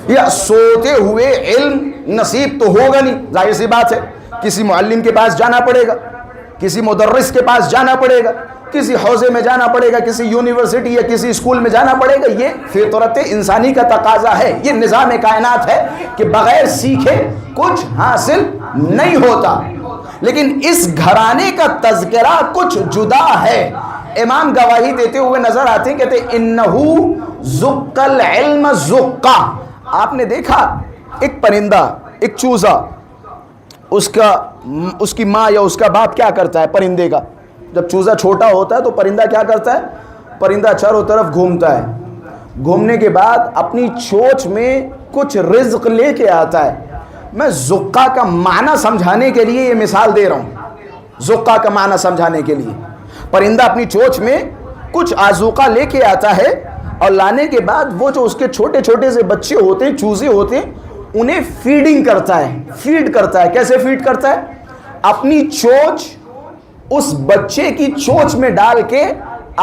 Speaker 1: یا سوتے ہوئے علم نصیب تو ہوگا نہیں. ظاہر سی بات ہے کسی معلم کے پاس جانا پڑے گا، کسی مدرس کے پاس جانا پڑے گا، کسی حوزے میں جانا پڑے گا، کسی یونیورسٹی یا کسی اسکول میں جانا پڑے گا. یہ فطرت انسانی کا تقاضا ہے، یہ نظام کائنات ہے کہ بغیر سیکھے کچھ حاصل نہیں ہوتا. لیکن اس گھرانے کا تذکرہ کچھ جدا ہے. امام گواہی دیتے ہوئے نظر آتے ہیں، کہتے انہو زق العلم زقہ. آپ نے دیکھا ایک پرندہ، ایک چوزا، اس کی ماں یا اس کا باپ کیا کرتا ہے پرندے کا؟ جب چوزا چھوٹا ہوتا ہے تو پرندہ کیا کرتا ہے؟ پرندہ چاروں طرف گھومتا ہے. گھومنے کے بعد اپنی چونچ میں کچھ رزق لے کے آتا ہے. میں زقہ کا معنی سمجھانے کے لیے یہ مثال دے رہا ہوں. زقہ کا معنی سمجھانے کے لیے پرندہ اپنی چونچ میں کچھ آذوقہ لے کے آتا ہے، اور لانے کے بعد وہ جو اس کے چھوٹے چھوٹے سے بچے ہوتے ہیں، چوزے ہوتے ہیں، انہیں فیڈنگ کرتا ہے. فیڈ کرتا ہے. کیسے فیڈ کرتا ہے؟ اپنی چونچ اس بچے کی چونچ میں ڈال کے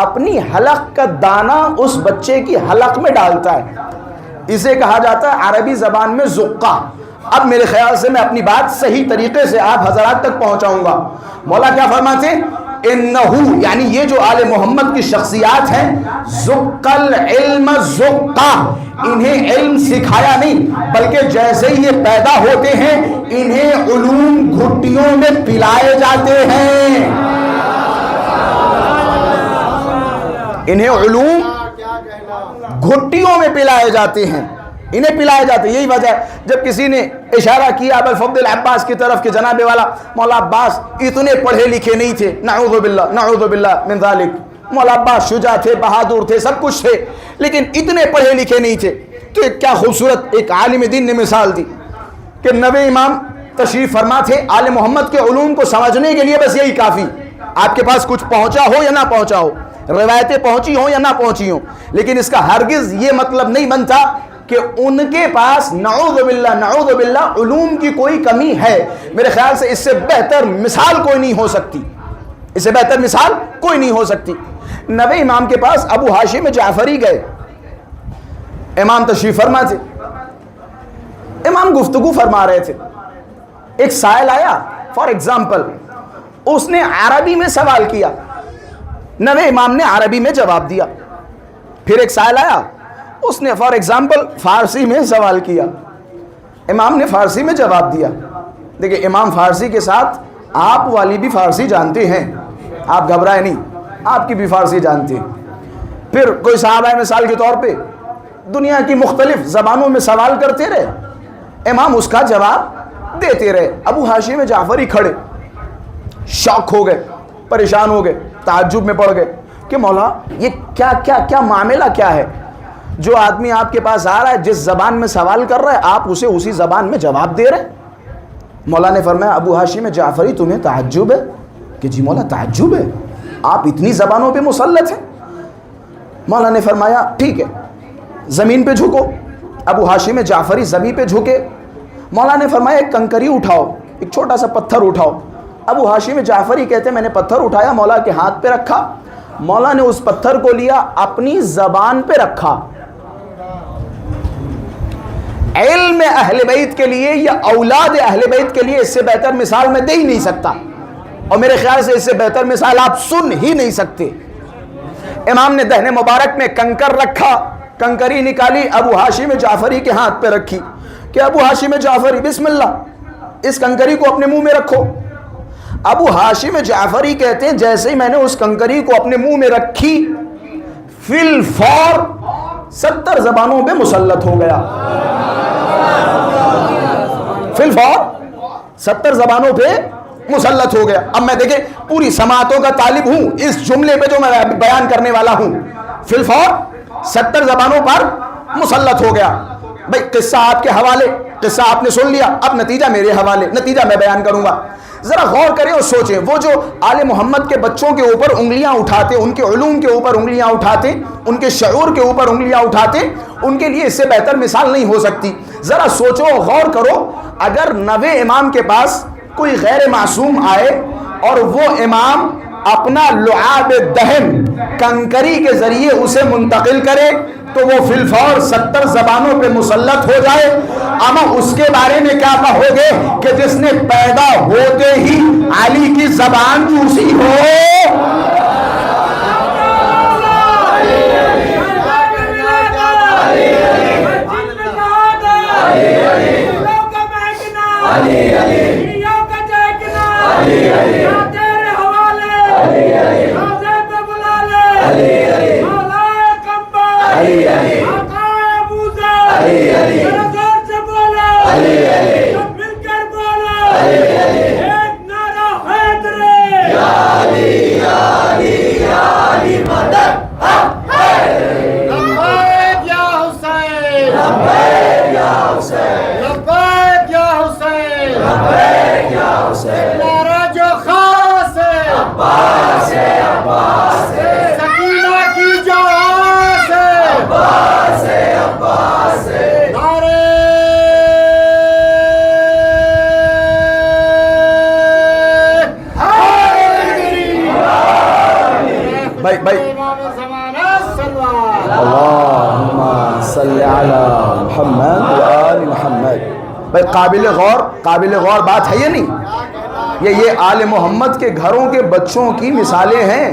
Speaker 1: اپنی حلق کا دانہ اس بچے کی حلق میں ڈالتا ہے. اسے کہا جاتا ہے عربی زبان میں زقہ. اب میرے خیال سے میں اپنی بات صحیح طریقے سے آپ حضرات تک پہنچاؤں گا. مولا کیا فرماتے ہیں؟ انہو، یعنی یہ جو آل محمد کی شخصیات ہیں، زق العلم زقہ، انہیں علم سکھایا نہیں، بلکہ جیسے ہی یہ پیدا ہوتے ہیں انہیں علوم گھٹیوں میں پلائے جاتے ہیں. انہیں علوم گھٹیوں میں پلائے جاتے ہیں. انہیں پلائے جاتے ہیں. یہی وجہ ہے جب کسی نے اشارہ کیا ابو الفضل عباس کی طرف کہ جناب والا مولا عباس اتنے پڑھے لکھے نہیں تھے، نعوذ باللہ من ذالک. مولا عباس شجاع تھے، بہادر تھے، سب کچھ تھے، لیکن اتنے پڑھے لکھے نہیں تھے. تو ایک کیا خوبصورت ایک عالم دین نے مثال دی کہ نبی امام تشریف فرما تھے. آل محمد کے علوم کو سمجھنے کے لیے بس یہی کافی. آپ کے پاس کچھ پہنچا ہو یا نہ پہنچا ہو، روایتیں پہنچی ہوں یا نہ پہنچی ہوں، لیکن اس کا ہرگز یہ مطلب نہیں بنتا کہ ان کے پاس نعوذ باللہ علوم کی کوئی کمی ہے. میرے خیال سے اس سے بہتر مثال کوئی نہیں ہو سکتی. اس سے بہتر مثال کوئی نہیں ہو سکتی. نبی امام کے پاس ابو ہاشم جعفری گئے. امام تشریف فرما تھے. امام گفتگو فرما رہے تھے. ایک سائل آیا، فار ایگزامپل اس نے عربی میں سوال کیا، نبی امام نے عربی میں جواب دیا. پھر ایک سائل آیا، اس نے فار ایگزامپل فارسی میں سوال کیا، امام نے فارسی میں جواب دیا. دیکھیں امام فارسی کے ساتھ آپ والی بھی فارسی جانتے ہیں، آپ گھبرائے نہیں، آپ کی بھی فارسی جانتے ہیں. پھر کوئی صحابہ مثال کے طور پہ دنیا کی مختلف زبانوں میں سوال کرتے رہے، امام اس کا جواب دیتے رہے. ابو ہاشم جعفری کھڑے، شاک ہو گئے، پریشان ہو گئے، تعجب میں پڑ گئے کہ مولا یہ کیا معاملہ کیا ہے؟ جو آدمی آپ کے پاس آ رہا ہے، جس زبان میں سوال کر رہا ہے، آپ اسے اسی زبان میں جواب دے رہے ہیں. مولا نے فرمایا ابو ہاشم جعفری تمہیں تعجب ہے؟ کہ جی مولا تعجب ہے، آپ اتنی زبانوں پہ مسلط ہیں؟ مولا نے فرمایا ٹھیک ہے زمین پہ جھکو۔ ابو ہاشم جعفری زمین پہ جھکے۔ مولا نے فرمایا ایک کنکری اٹھاؤ، ایک چھوٹا سا پتھر اٹھاؤ۔ ابو ہاشم جعفری کہتے ہیں میں نے پتھر اٹھایا، مولا کے ہاتھ پہ رکھا، مولا نے اس پتھر کو لیا اپنی زبان پہ رکھا۔ علم اہل بیت کے لیے یا اولاد اہل بیت کے لیے اس سے بہتر مثال میں دے ہی نہیں سکتا، اور میرے خیال سے اس سے بہتر مثال آپ سن ہی نہیں سکتے۔ امام نے دہن مبارک میں کنکر رکھا، کنکری نکالی، ابو ہاشم جعفری کے ہاتھ پہ رکھی کہ ابو ہاشم جعفری بسم اللہ، اس کنکری کو اپنے منہ میں رکھو۔ ابو ہاشم جعفری کہتے ہیں جیسے ہی میں نے اس کنکری کو اپنے منہ میں رکھی، فی الفور 70 زبانوں پہ مسلط ہو گیا۔ فی الفور 70 زبانوں پہ مسلط ہو گیا۔ اب میں دیکھیں پوری سماعتوں کا طالب ہوں اس جملے پہ جو میں بیان کرنے والا ہوں، فی الفور 70 زبانوں پر مسلط ہو گیا۔ بھئی قصہ آپ کے حوالے، قصہ آپ نے سن لیا، اب نتیجہ میرے حوالے، نتیجہ میں بیان کروں گا۔ ذرا غور کریں اور سوچیں، وہ جو آل محمد کے بچوں کے اوپر انگلیاں اٹھاتے، ان کے علوم کے اوپر انگلیاں اٹھاتے، ان کے شعور کے اوپر انگلیاں اٹھاتے، ان کے لیے اس سے بہتر مثال نہیں ہو سکتی۔ ذرا سوچو، غور کرو، اگر نوے امام کے پاس کوئی غیر معصوم آئے اور وہ امام اپنا لعاب دہن کنکری کے ذریعے اسے منتقل کرے تو وہ فی الفور 70 زبانوں پہ مسلط ہو جائے، اما اس کے بارے میں کیا کہو گے کہ جس نے پیدا ہوتے ہی علی کی زبان چوسی ہو؟ بھائی قابل غور بات ہے یہ نہیں؟ یہ آل محمد کے گھروں کے بچوں کی مثالیں ہیں۔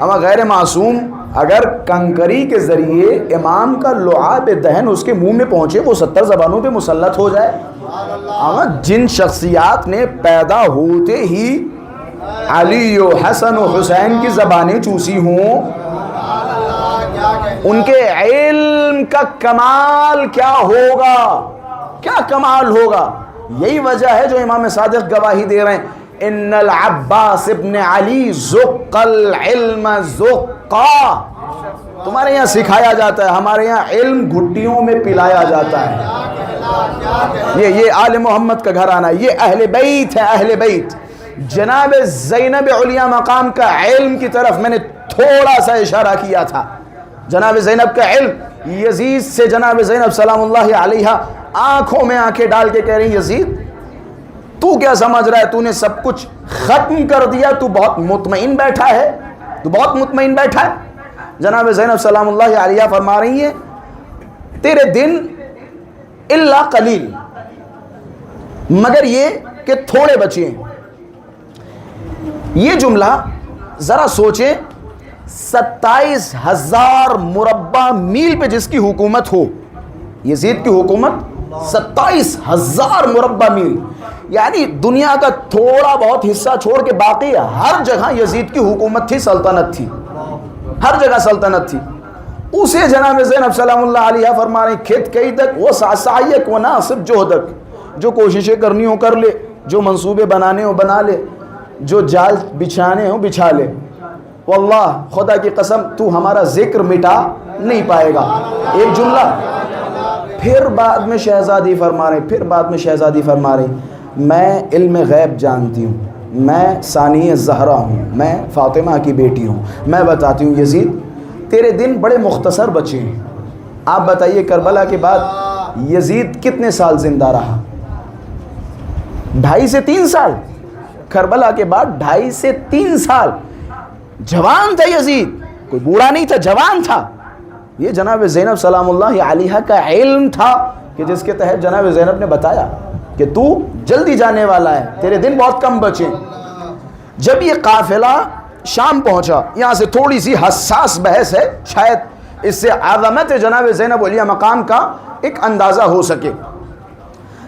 Speaker 1: اما غیر معصوم اگر کنکری کے ذریعے امام کا لعاب دہن اس کے منہ میں پہنچے، وہ 70 زبانوں پہ مسلط ہو جائے۔ اما جن شخصیات نے پیدا ہوتے ہی علی و حسن و حسین کی زبانیں چوسی ہوں، ان کے علم کا کمال کیا ہوگا، کیا کمال ہوگا؟ یہی وجہ ہے جو امام صادق گواہی دے رہے ہیں، ان العباس ابن علی زق العلم زقا۔ تمہارے یہاں سکھایا جاتا ہے، ہمارے یہاں علم گھٹیوں میں پلایا جاتا ہے۔ یہ آل محمد کا گھرانہ، یہ اہل بیت ہے، اہل بیت۔ جناب زینب علیہ مقام کا علم کی طرف میں نے تھوڑا سا اشارہ کیا تھا۔ جناب زینب کا علم، یزید سے جناب زینب سلام اللہ علیہا آنکھوں میں آنکھیں ڈال کے کہہ رہی یزید تو کیا سمجھ رہا ہے، تو نے سب کچھ ختم کر دیا، تو بہت مطمئن بیٹھا ہے، تو بہت مطمئن بیٹھا ہے۔ جناب زینب سلام اللہ علیہا فرما رہی ہیں تیرے دن الا قلیل، مگر یہ کہ تھوڑے بچے ہیں۔ یہ جملہ ذرا سوچیں، 27,000 مربع میل پہ جس کی حکومت ہو، یزید کی حکومت 27,000 مربع میل، یعنی دنیا کا تھوڑا بہت حصہ چھوڑ کے باقی ہر جگہ یزید کی حکومت تھی، سلطنت تھی، ہر جگہ سلطنت تھی۔ اسے جناب زینب سلام اللہ علیہ فرما رہے کھت کئی تک وہ سعیک و ناصب جہدک، جو کوششیں کرنی ہو کر لے، جو منصوبے بنانے ہو بنا لے، جو جال بچھانے ہو بچھا لے، واللہ خدا کی قسم تو ہمارا ذکر مٹا نہیں پائے گا۔ ایک جملہ پھر بعد میں شہزادی فرما رہے، میں علم غیب جانتی ہوں، میں ثانی زہرا ہوں، میں فاطمہ کی بیٹی ہوں، میں بتاتی ہوں یزید تیرے دن بڑے مختصر بچے ہیں، آپ بتائیے کربلا کے بعد یزید کتنے سال زندہ رہا؟ 2.5 سے 3 سال۔ کربلا کے بعد 2.5 سے 3 سال جوان تھا یزید، کوئی بوڑھا نہیں تھا، جوان تھا۔ یہ جناب زینب سلام اللہ علیہا کا علم تھا کہ جس کے تحت جناب زینب نے بتایا کہ تو جلدی جانے والا ہے، تیرے دن بہت کم بچے۔ جب یہ قافلہ شام پہنچا، یہاں سے تھوڑی سی حساس بحث ہے، شاید اس سے عظمت جناب زینب علیہ مقام کا ایک اندازہ ہو سکے۔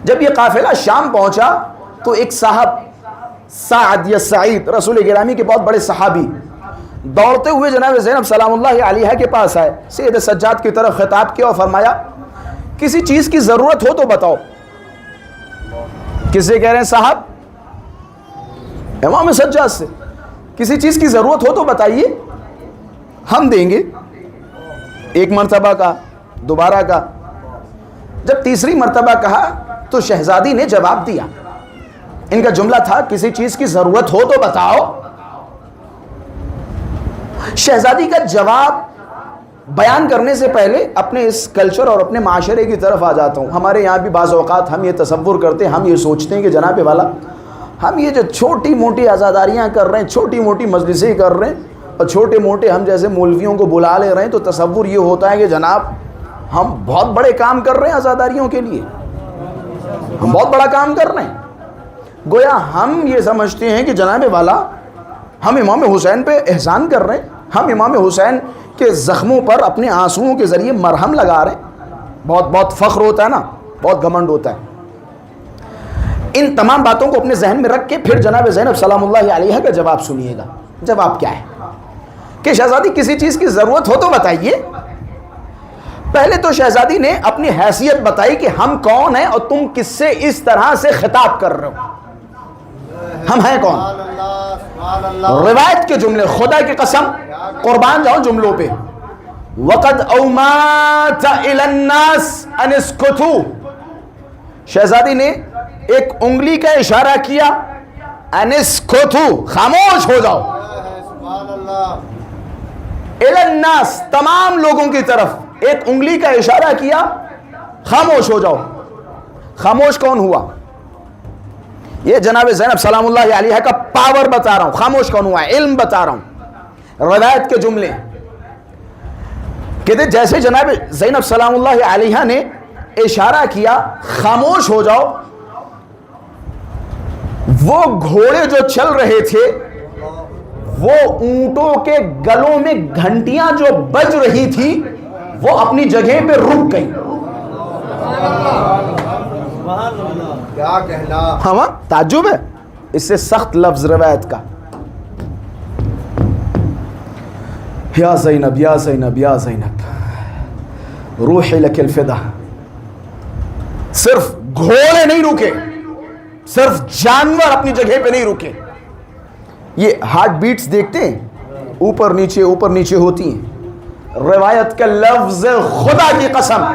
Speaker 1: جب یہ قافلہ شام پہنچا تو ایک صاحب سعد یا سعید، رسول گرامی کے بہت بڑے صحابی، دوڑتے ہوئے جناب زینب سلام اللہ علیہا کے پاس آئے، سید سجاد کی طرف خطاب کیا اور فرمایا کسی چیز کی ضرورت ہو تو بتاؤ۔ کس سے کہہ رہے ہیں صاحب؟ امام سجاد سے۔ کسی چیز کی ضرورت ہو تو بتائیے، ہم دیں گے۔ ایک مرتبہ کا، دوبارہ کا، جب تیسری مرتبہ کہا تو شہزادی نے جواب دیا۔ ان کا جملہ تھا کسی چیز کی ضرورت ہو تو بتاؤ۔ شہزادی کا جواب بیان کرنے سے پہلے اپنے اس کلچر اور اپنے معاشرے کی طرف آ جاتا ہوں۔ ہمارے یہاں بھی بعض اوقات ہم یہ تصور کرتے ہیں، ہم یہ سوچتے ہیں کہ جناب والا ہم یہ جو چھوٹی موٹی عزاداریاں کر رہے ہیں، چھوٹی موٹی مجلسیں کر رہے ہیں اور چھوٹے موٹے ہم جیسے مولویوں کو بلا لے رہے ہیں، تو تصور یہ ہوتا ہے کہ جناب ہم بہت بڑے کام کر رہے ہیں عزاداریوں کے لیے، ہم بہت بڑا کام کر رہے ہیں۔ گویا ہم یہ سمجھتے ہیں کہ جناب والا ہم امام حسین پہ احسان کر رہے ہیں، ہم امام حسین کے زخموں پر اپنے آنسوؤں کے ذریعے مرہم لگا رہے ہیں۔ بہت بہت فخر ہوتا ہے نا، بہت گھمنڈ ہوتا ہے۔ ان تمام باتوں کو اپنے ذہن میں رکھ کے پھر جناب زینب سلام اللہ علیہ کا جواب سنیے گا۔ جواب کیا ہے کہ شہزادی کسی چیز کی ضرورت ہو تو بتائیے۔ پہلے تو شہزادی نے اپنی حیثیت بتائی کہ ہم کون ہیں اور تم کس سے اس طرح سے خطاب کر رہے ہو، ہم ہیں کون۔ روایت کے جملے، خدا کی قسم قربان جاؤ جملوں پہ۔ وَقَدْ أَوْمَاتَ إِلَى النَّاسِ أَنِ اسْكُتُوا، شہزادی نے ایک انگلی کا اشارہ کیا، أَنِ اسْكُتُوا، خاموش ہو جاؤ۔ إِلَى النَّاسِ، تمام لوگوں کی طرف ایک انگلی کا اشارہ کیا، خاموش ہو جاؤ۔ خاموش کون ہوا؟ یہ جناب زینب سلام اللہ علیہ کا پاور بتا رہا ہوں، خاموش کون ہوا ہے، علم بتا رہا ہوں۔ روایت کے جملے کہتے جیسے جناب زینب سلام اللہ علیہ نے اشارہ کیا خاموش ہو جاؤ، وہ گھوڑے جو چل رہے تھے، وہ اونٹوں کے گلوں میں گھنٹیاں جو بج رہی تھی، وہ اپنی جگہ پہ رک گئی۔
Speaker 2: کیا کہنا،
Speaker 1: ہاں تعجب ہے اس سے سخت لفظ روایت کا۔ یا زینب یا زینب یا زینب روحی لک الفدا۔ صرف گھوڑے نہیں رکے، صرف جانور اپنی جگہ پہ نہیں رکے۔ یہ ہارٹ بیٹس دیکھتے ہیں، اوپر نیچے ہوتی ہیں۔ روایت کا لفظ خدا کی قسم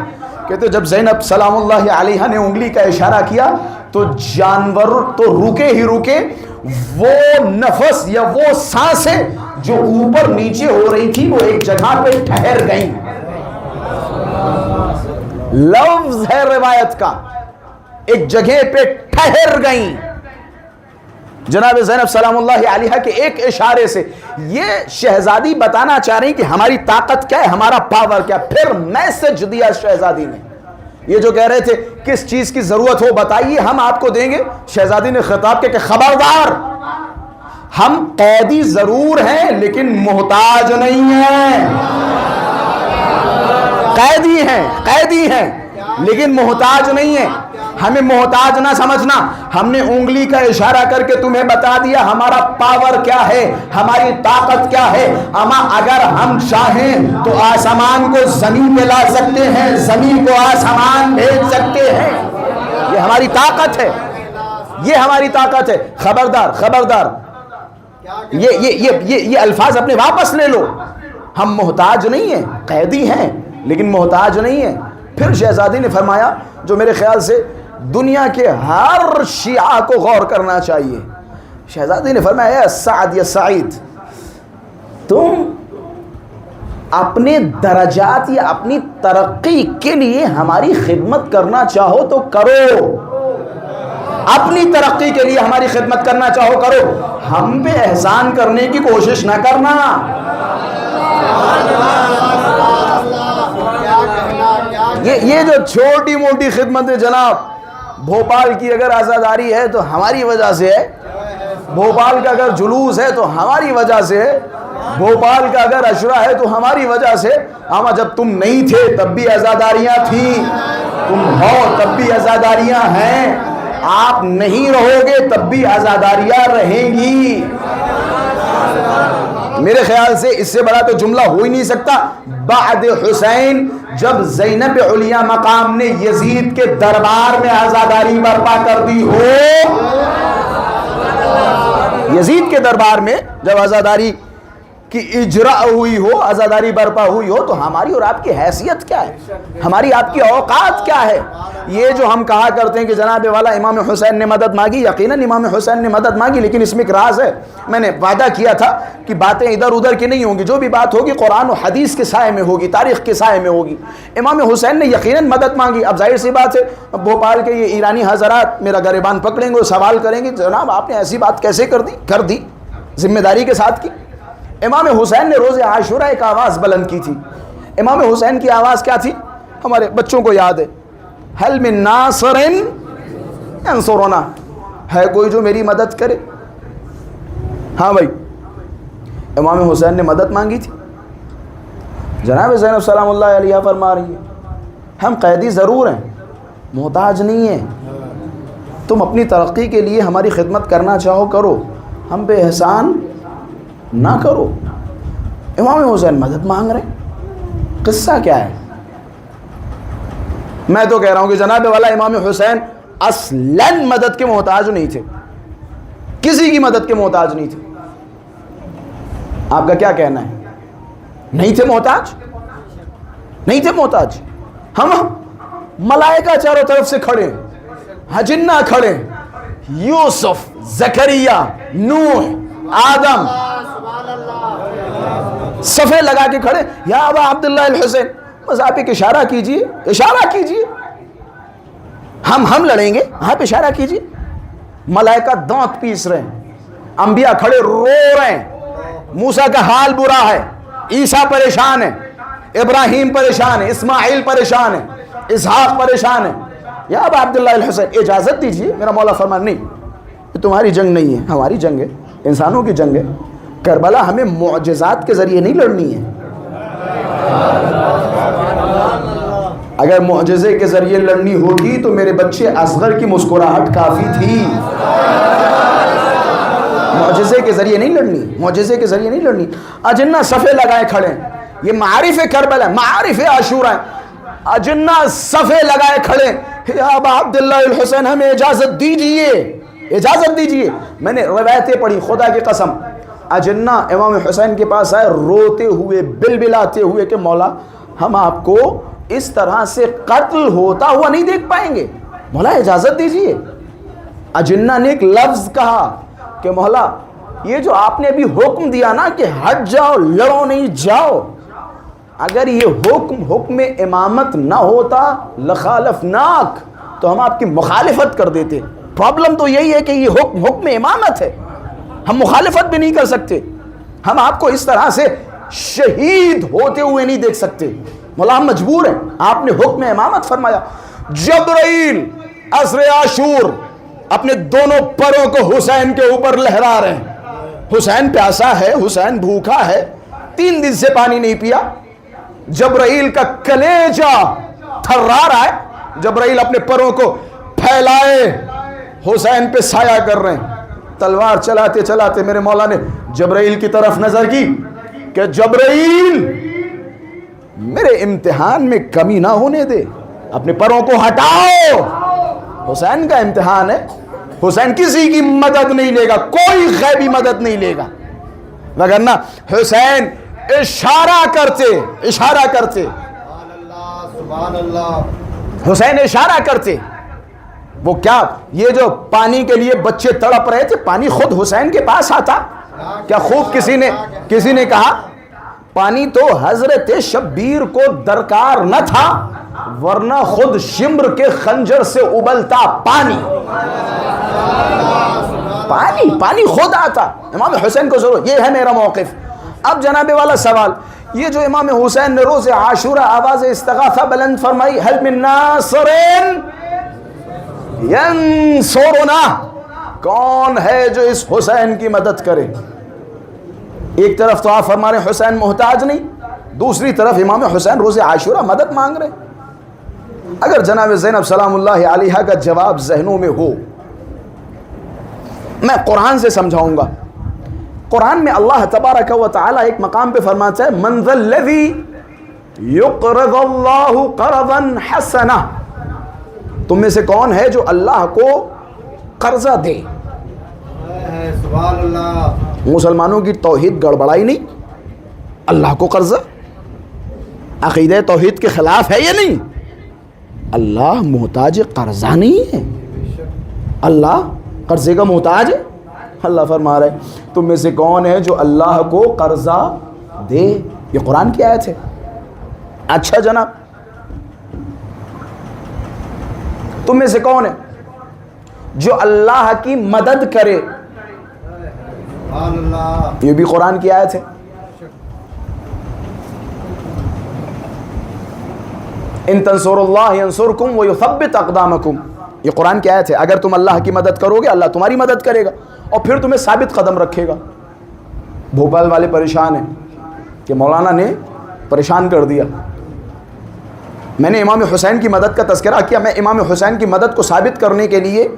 Speaker 1: کہتے جب زینب سلام اللہ علیہ نے انگلی کا اشارہ کیا تو جانور تو رکے ہی رکے، وہ نفس یا وہ سانسیں جو اوپر نیچے ہو رہی تھی وہ ایک جگہ پہ ٹھہر گئیں۔ لفظ ہے روایت کا، ایک جگہ پہ ٹھہر گئیں۔ جناب زینب سلام اللہ علیہ کے ایک اشارے سے یہ شہزادی بتانا چاہ رہی کہ ہماری طاقت کیا ہے، ہمارا پاور کیا۔ پھر میسج دیا شہزادی نے، یہ جو کہہ رہے تھے کس چیز کی ضرورت ہو بتائیے ہم آپ کو دیں گے، شہزادی نے خطاب کیا کہ خبردار، ہم قیدی ضرور ہیں لیکن محتاج نہیں ہیں۔ قیدی ہیں لیکن محتاج نہیں ہیں۔ ہمیں محتاج نہ سمجھنا، ہم نے انگلی کا اشارہ کر کے تمہیں بتا دیا ہمارا پاور کیا ہے، ہماری طاقت کیا ہے۔ اما اگر ہم چاہیں تو آسمان کو زمین پہ لا سکتے ہیں، زمین کو آسمان بھیج سکتے ہیں۔ یہ ہماری طاقت ہے، یہ ہماری طاقت ہے۔ خبردار یہ الفاظ اپنے واپس لے لو، ہم محتاج نہیں ہیں، قیدی ہیں لیکن محتاج نہیں ہیں۔ پھر شہزادی نے فرمایا جو میرے خیال سے دنیا کے ہر شیعہ کو غور کرنا چاہیے. شہزادی نے فرمایا اے سعد یا سعید، تم اپنے درجات یا اپنی ترقی کے لیے ہماری خدمت کرنا چاہو تو کرو، اپنی ترقی کے لیے ہماری خدمت کرنا چاہو کرو، ہم پہ احسان کرنے کی کوشش نہ کرنا. یہ جو چھوٹی موٹی خدمت ہے جناب، بھوپال کی اگر عزاداری ہے تو ہماری وجہ سے ہے، بھوپال کا اگر جلوس ہے تو ہماری وجہ سے ہے، بھوپال کا اگر عشرہ ہے تو ہماری وجہ سے. اما جب تم نہیں تھے تب بھی عزاداریاں تھیں، تم ہو تب بھی عزاداریاں ہیں، آپ نہیں رہو گے تب بھی عزاداریاں رہیں گی. میرے خیال سے اس سے بڑا تو جملہ ہو ہی نہیں سکتا. بعد حسین جب زینب علیہ مقام نے یزید کے دربار میں عزاداری برپا کر دی ہو، یزید کے دربار میں جب عزاداری کی اجرا ہوئی ہو، عزاداری برپا ہوئی ہو، تو ہماری اور آپ کی حیثیت کیا ہے، ہماری آپ کی اوقات کیا ہے؟ یہ جو ہم کہا کرتے ہیں کہ جناب والا امام حسین نے مدد مانگی، یقیناً امام حسین نے مدد مانگی، لیکن اس میں ایک راز ہے. میں نے وعدہ کیا تھا کہ باتیں ادھر ادھر کی نہیں ہوں گی، جو بھی بات ہوگی قرآن و حدیث کے سائے میں ہوگی، تاریخ کے سائے میں ہوگی. امام حسین نے یقیناً مدد مانگی. اب ظاہر سی بات ہے بھوپال کے یہ ایرانی حضرات میرا گریبان پکڑیں گے، سوال کریں گے جناب آپ نے ایسی بات کیسے کر دی ذمہ داری کے ساتھ کی. امام حسین نے روز عاشورہ ایک آواز بلند کی تھی. امام حسین کی آواز کیا تھی؟ ہمارے بچوں کو یاد ہے، حل من ناصر ینصرنا، ہے کوئی جو میری مدد کرے؟ ہاں بھائی، امام حسین نے مدد مانگی تھی. جناب زینب سلام اللہ علیہ فرما رہی ہے ہم قیدی ضرور ہیں، محتاج نہیں ہیں، تم اپنی ترقی کے لیے ہماری خدمت کرنا چاہو کرو، ہم پہ احسان نہ کرو. امام حسین مدد مانگ رہے ہیں، قصہ کیا ہے؟ میں تو کہہ رہا ہوں کہ جناب والا امام حسین اصلاً مدد کے محتاج نہیں تھے، کسی کی مدد کے محتاج نہیں تھے. آپ کا کیا کہنا ہے؟ نہیں تھے محتاج، نہیں تھے محتاج. ہم ملائکہ چاروں طرف سے کھڑے، جنہ کھڑے، یوسف، زکریا، نوح، آدم صفے لگا کے کھڑے، یا ابا عبداللہ الحسین، بس آپ ایک اشارہ کیجئے، اشارہ کیجئے، ہم لڑیں گے، آپ اشارہ کیجئے. ملائکہ دانت پیس رہے ہیں، انبیاء کھڑے رو رہے ہیں، موسیٰ کا حال برا ہے، عیسیٰ پریشان ہے، ابراہیم پریشان ہے، اسماعیل پریشان ہے، اسحاق پریشان ہے. یا ابا عبداللہ الحسین اجازت دیجئے. میرا مولا فرمان نہیں، یہ تمہاری جنگ نہیں ہے، ہماری جنگ ہے، انسانوں کی جنگ ہے. کربلا ہمیں معجزات کے ذریعے نہیں لڑنی ہے. اگر معجزے کے ذریعے لڑنی ہوتی تو میرے بچے اصغر کی مسکراہٹ کافی تھی. معجزے کے ذریعے نہیں لڑنی، معجزے کے ذریعے نہیں لڑنی. اجنہ صفے لگائے کھڑے ہیں، یہ معارف کربلا ہے، معارف عاشورہ ہے. اجنہ صفے لگائے کھڑے، یا ابا عبداللہ الحسین ہمیں اجازت دیجئے، اجازت دیجئے. میں نے روایتیں پڑھی، خدا کی قسم، اجنہ امام حسین کے پاس آئے روتے ہوئے، بلبلاتے ہوئے کہ مولا ہم آپ کو اس طرح سے قتل ہوتا ہوا نہیں دیکھ پائیں گے، مولا اجازت دیجئے. اجنہ نے ایک لفظ کہا کہ مولا یہ جو آپ نے ابھی حکم دیا نا کہ ہٹ جاؤ، لڑو نہیں، جاؤ، اگر یہ حکم امامت نہ ہوتا لخالفناک، تو ہم آپ کی مخالفت کر دیتے. پرابلم تو یہی ہے کہ یہ حکم امامت ہے، ہم مخالفت بھی نہیں کر سکتے، ہم آپ کو اس طرح سے شہید ہوتے ہوئے نہیں دیکھ سکتے، مولا ہم مجبور ہیں. آپ نے حکم امامت فرمایا. جبرائیل عصر عاشور اپنے دونوں پروں کو حسین کے اوپر لہرا رہے ہیں. حسین پیاسا ہے، حسین بھوکا ہے، 3 دن سے پانی نہیں پیا. جبرائیل کا کلیجہ تھرا رہا ہے. جبرائیل اپنے پروں کو پھیلائے حسین پہ سایہ کر رہے ہیں. تلوار چلاتے چلاتے میرے مولا نے جبرائیل کی طرف نظر کی کہ جبرائیل میرے امتحان میں کمی نہ ہونے دے، اپنے پروں کو ہٹاؤ. حسین کا امتحان ہے، حسین کسی کی مدد نہیں لے گا، کوئی غیبی مدد نہیں لے گا، وگرنہ حسین اشارہ کرتے
Speaker 2: سبحان اللہ،
Speaker 1: حسین اشارہ کرتے. وہ کیا یہ جو پانی کے لیے بچے تڑپ رہے تھے، پانی خود حسین کے پاس آتا؟ کیا خوب کسی نے کہا پانی تو حضرت شبیر کو درکار نہ تھا، ورنہ خود شمر کے خنجر سے ابلتا پانی خود آتا۔ امام حسین کو ضرور، یہ ہے میرا موقف۔ اب جناب والا سوال، یہ جو امام حسین نے روز عاشورہ آواز استغاثہ بلند فرمائی، هل من ناصر ینصرنا، کون ہے جو اس حسین کی مدد کرے؟ ایک طرف تو آپ فرما رہے حسین محتاج نہیں، دوسری طرف امام حسین روز عاشورہ مدد مانگ رہے۔ اگر جناب زینب سلام اللہ علیہا کا جواب ذہنوں میں ہو، میں قرآن سے سمجھاؤں گا۔ قرآن میں اللہ تبارک و تعالی ایک مقام پہ فرماتا ہے من ذا الذی یقرض اللہ قرضا حسنا، تم میں سے کون ہے جو اللہ کو قرضہ دے؟
Speaker 2: سبحان اللہ۔
Speaker 1: مسلمانوں کی توحید گڑبڑائی نہیں؟ اللہ کو قرضہ عقیدہ توحید کے خلاف ہے یا نہیں؟ اللہ محتاج قرضہ نہیں ہے، اللہ قرضے کا محتاج ہے۔ اللہ فرما رہے تم میں سے کون ہے جو اللہ کو قرضہ دے، یہ قرآن کی آیت ہے۔ اچھا جناب، تم میں سے کون ہے جو اللہ کی مدد کرے؟
Speaker 2: سبحان اللہ،
Speaker 1: یہ بھی قرآن کی آیت ہے۔ ان تنصروا اللہ ینصرکم ویثبت اقدامکم، یہ قرآن کی آیت ہے۔ اگر تم اللہ کی مدد کرو گے، اللہ تمہاری مدد کرے گا اور پھر تمہیں ثابت قدم رکھے گا۔ بھوپال والے پریشان ہیں کہ مولانا نے پریشان کر دیا۔ میں نے امام حسین کی مدد کا تذکرہ کیا، میں امام حسین کی مدد کو ثابت کرنے کے لیے،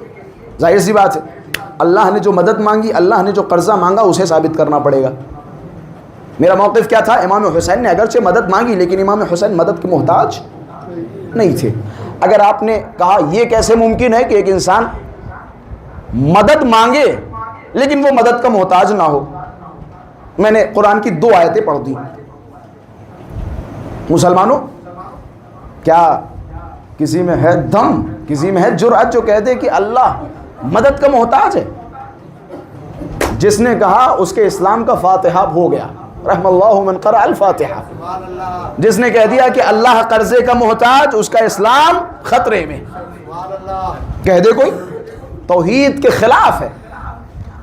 Speaker 1: ظاہر سی بات ہے اللہ نے جو مدد مانگی، اللہ نے جو قرضہ مانگا، اسے ثابت کرنا پڑے گا۔ میرا موقف کیا تھا؟ امام حسین نے اگرچہ مدد مانگی لیکن امام حسین مدد کے محتاج نہیں تھے۔ اگر آپ نے کہا یہ کیسے ممکن ہے کہ ایک انسان مدد مانگے لیکن وہ مدد کا محتاج نہ ہو، میں نے قرآن کی 2 آیتیں پڑھ دی۔ مسلمانوں، کیا کسی میں ہے دم، کسی میں ہے جرأت جو کہہ دے کہ اللہ مدد کا محتاج ہے؟ جس نے کہا اس کے اسلام کا فاتحہ ہو گیا، رحم اللہ من قرأ الفاتحہ۔
Speaker 2: سبحان اللہ،
Speaker 1: جس نے کہہ دیا کہ اللہ قرضے کا محتاج، اس کا اسلام خطرے میں۔
Speaker 2: سبحان اللہ،
Speaker 1: کہہ دے کوئی توحید کے خلاف ہے۔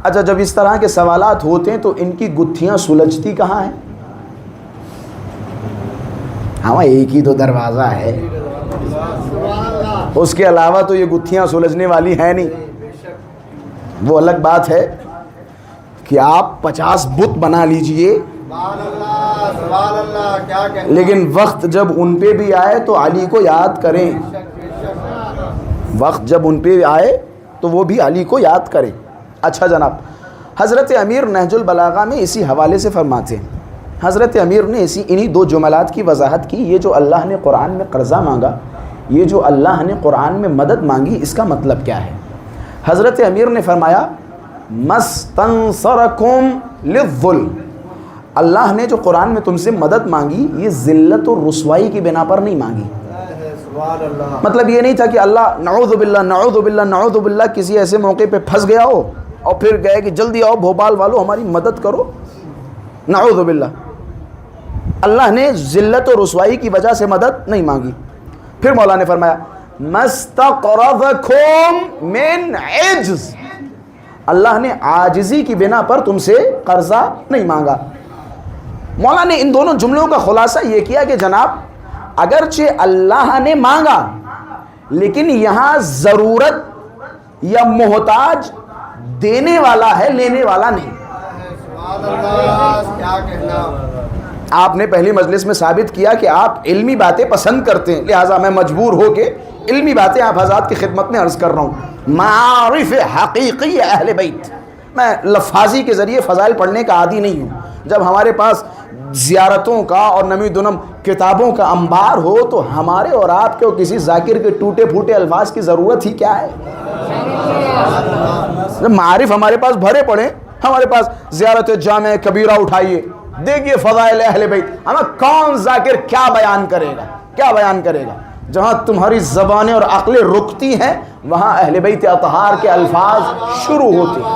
Speaker 1: اچھا، جب اس طرح کے سوالات ہوتے ہیں تو ان کی گتھیاں سلجھتی کہاں ہیں؟ ہاں، ایک ہی تو دروازہ ہے، اس کے علاوہ تو یہ گتھیاں سلجھنے والی ہیں نہیں۔ وہ الگ بات ہے کہ آپ 50 بت بنا لیجئے،
Speaker 2: سبحان اللہ، سبحان اللہ، کیا کہنا۔
Speaker 1: لیکن وقت جب ان پہ بھی آئے تو علی کو یاد کریں، وقت جب ان پہ آئے تو وہ بھی علی کو یاد کریں۔ اچھا جناب، حضرت امیر نہج البلاغہ میں اسی حوالے سے فرماتے ہیں، حضرت امیر نے انہی 2 جملات کی وضاحت کی، یہ جو اللہ نے قرآن میں قرضہ مانگا، یہ جو اللہ نے قرآن میں مدد مانگی، اس کا مطلب کیا ہے؟ حضرت امیر نے فرمایا مستنصرکم للذل، اللہ نے جو قرآن میں تم سے مدد مانگی، یہ ذلت اور رسوائی کی بنا پر نہیں مانگی۔
Speaker 2: سبحان اللہ،
Speaker 1: مطلب یہ نہیں تھا کہ اللہ نعوذ باللہ نعوذ باللہ نعوذ باللہ کسی ایسے موقع پہ پھنس گیا ہو اور پھر گئے کہ جلدی آؤ بھوپال والوں ہماری مدد کرو، نعوذ باللہ۔ اللہ نے ذلت اور رسوائی کی وجہ سے مدد نہیں مانگی۔ پھر مولا نے فرمایا مستقرضکم من عجز، اللہ نے عاجزی کی بنا پر تم سے قرضہ نہیں مانگا۔ مولا نے ان دونوں جملوں کا خلاصہ یہ کیا کہ جناب اگرچہ اللہ نے مانگا لیکن یہاں ضرورت یا محتاج دینے والا ہے، لینے والا نہیں۔
Speaker 2: سبحان اللہ، کیا کہنا۔
Speaker 1: آپ نے پہلی مجلس میں ثابت کیا کہ آپ علمی باتیں پسند کرتے ہیں، لہٰذا میں مجبور ہو کے علمی باتیں آپ حضرات کی خدمت میں عرض کر رہا ہوں۔ معارف حقیقی اہل بیت، میں لفاظی کے ذریعے فضائل پڑھنے کا عادی نہیں ہوں۔ جب ہمارے پاس زیارتوں کا اور نمی دنم کتابوں کا انبار ہو تو ہمارے اور آپ کے اور کسی ذاکر کے ٹوٹے پھوٹے الفاظ کی ضرورت ہی کیا ہے؟ جب معارف ہمارے پاس بھرے پڑے، ہمارے پاس زیارت جامع کبیرہ اٹھائیے، دیکھیے فضائل اہل بیت، ہمیں کون ذاکر کیا بیان کرے گا، کیا بیان کرے گا؟ جہاں تمہاری زبانیں اور عقلیں رکتی ہیں وہاں اہل بیت اطہار کے الفاظ شروع ہوتے ہیں۔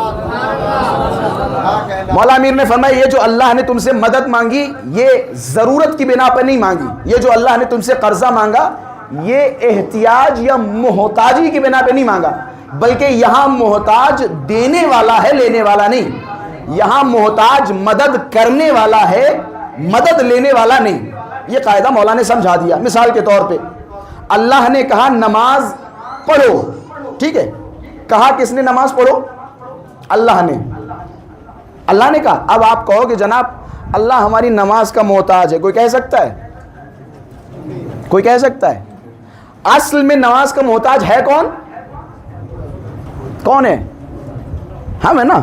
Speaker 1: مولا امیر نے فرمایا یہ جو اللہ نے تم سے مدد مانگی یہ ضرورت کی بنا پر نہیں مانگی، یہ جو اللہ نے تم سے قرضہ مانگا یہ احتیاج یا محتاجی کی بنا پہ نہیں مانگا، بلکہ یہاں محتاج دینے والا ہے، لینے والا نہیں۔ یہاں محتاج مدد کرنے والا ہے، مدد لینے والا نہیں۔ یہ قاعدہ مولا نے سمجھا دیا۔ مثال کے طور پہ اللہ نے کہا نماز پڑھو، ٹھیک ہے، کہا کس نے نماز پڑھو؟ اللہ نے۔ اللہ نے کہا۔ اب آپ کہو کہ جناب اللہ ہماری نماز کا محتاج ہے، کوئی کہہ سکتا ہے؟ کوئی کہہ سکتا ہے؟ اصل میں نماز کا محتاج ہے کون؟ کون ہے؟ ہم ہے نا۔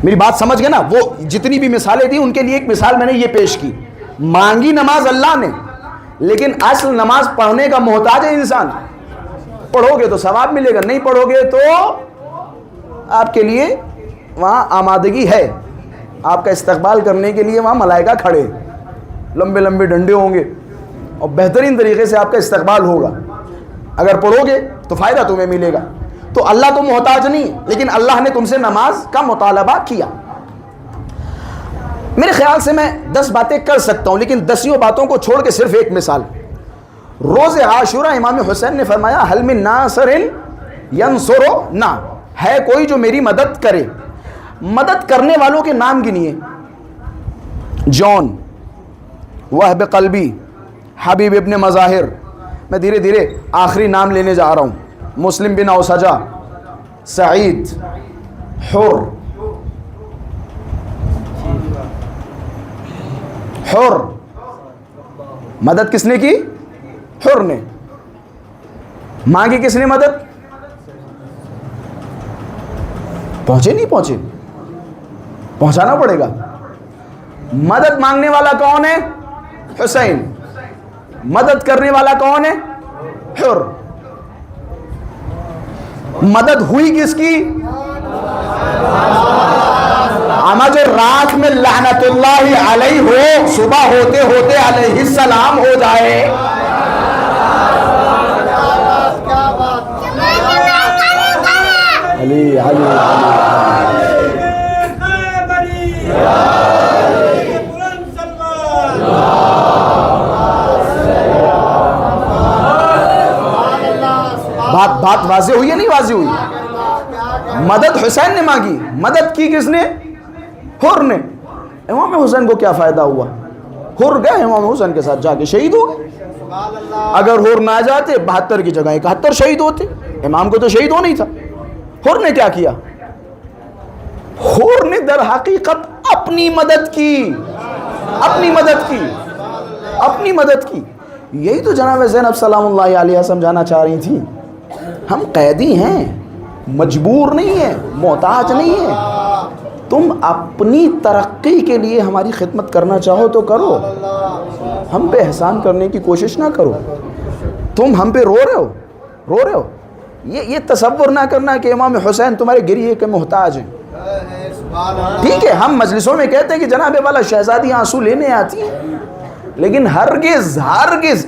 Speaker 1: میری بات سمجھ گئے نا؟ وہ جتنی بھی مثالیں تھیں ان کے لیے ایک مثال میں نے یہ پیش کی۔ مانگی نماز اللہ نے، لیکن اصل نماز پڑھنے کا محتاج ہے انسان۔ پڑھو گے تو ثواب ملے گا، نہیں پڑھو گے تو آپ کے لیے وہاں آمادگی ہے، آپ کا استقبال کرنے کے لیے وہاں ملائکہ کھڑے، لمبے لمبے ڈنڈے ہوں گے اور بہترین طریقے سے آپ کا استقبال ہوگا۔ اگر پڑھو گے تو فائدہ تمہیں ملے گا۔ تو اللہ تو محتاج نہیں، لیکن اللہ نے تم سے نماز کا مطالبہ کیا۔ میرے خیال سے میں 10 باتیں کر سکتا ہوں، لیکن 10 باتوں کو چھوڑ کے صرف ایک مثال۔ روز عاشورہ امام حسین نے فرمایا حل من ناصر ینصرنا، ہے کوئی جو میری مدد کرے؟ مدد کرنے والوں کے نام گنیے: جون، وہب قلبی، حبیب ابن مظاہر، میں دھیرے دھیرے آخری نام لینے جا رہا ہوں، مسلم بن اوسجہ، سعید، حر، حر۔ مدد کس نے کی؟ حر نے۔ مانگی کس نے مدد؟ پہنچے نہیں پہنچے؟ پہنچانا پڑے گا۔ مدد مانگنے والا کون ہے؟ حسین۔ مدد کرنے والا کون ہے؟ حر۔ مدد ہوئی کس کی؟ اما جو رات میں لعنت اللہ علیہ ہو، صبح ہوتے ہوتے علیہ السلام ہو جائے۔ علی علی بات واضح ہوئی ہے نہیں واضح ہوئی؟ مدد حسین نے مانگی، مدد کی کس نے؟ حر نے۔ امام حسین کو کیا فائدہ ہوا؟ حر گئے امام حسین کے ساتھ جا کے شہید ہو گئے۔ اگر حر نہ جاتے 72 کی جگہ 71 شہید ہوتے۔ امام کو تو شہید ہونا ہی تھا۔ حر نے کیا کیا؟ حر نے در حقیقت اپنی مدد کی، اپنی مدد کی، اپنی مدد کی۔ یہی تو جناب زینب سلام اللہ علیہ سمجھانا چاہ رہی تھی۔ ہم قیدی ہیں، مجبور نہیں ہیں، محتاج نہیں ہیں۔ تم اپنی ترقی کے لیے ہماری خدمت کرنا چاہو تو کرو، ہم پہ احسان کرنے کی کوشش نہ کرو۔ تم ہم پہ رو رہے ہو۔ یہ تصور نہ کرنا کہ امام حسین تمہارے گریے کے محتاج ہیں۔ ٹھیک ہے، ہم مجلسوں میں کہتے ہیں کہ جناب والا شہزادی آنسو لینے آتی ہیں، لیکن ہرگز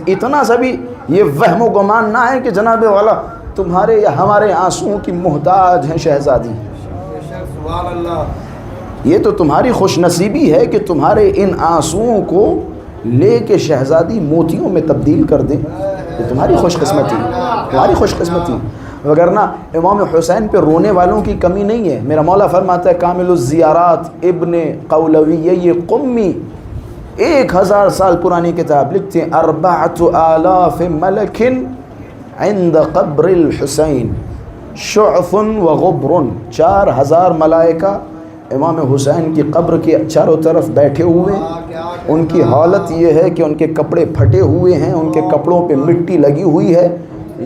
Speaker 1: اتنا سا بھی یہ وہم و گمان نہ ہے کہ جناب والا تمہارے یا ہمارے آنسوؤں کی محتاج ہیں شہزادی۔ یہ تو تمہاری خوش نصیبی ہے کہ تمہارے ان آنسوؤں کو لے کے شہزادی موتیوں میں تبدیل کر دے، یہ تمہاری خوش قسمتی، تمہاری خوش قسمتی۔ وگرنہ امام حسین پہ رونے والوں کی کمی نہیں ہے۔ میرا مولا فرماتا ہے کامل الزیارات ابن قولوی قمی، 1000 سال پرانی کتاب، لکھتے ہیں 4000 ملک عند قبر الحسین شعث وغبر، 4000 ملائکہ امام حسین کی قبر کے چاروں طرف بیٹھے ہوئے ہیں۔ ان کی حالت یہ ہے کہ ان کے کپڑے پھٹے ہوئے ہیں، ان کے کپڑوں پہ مٹی لگی ہوئی ہے۔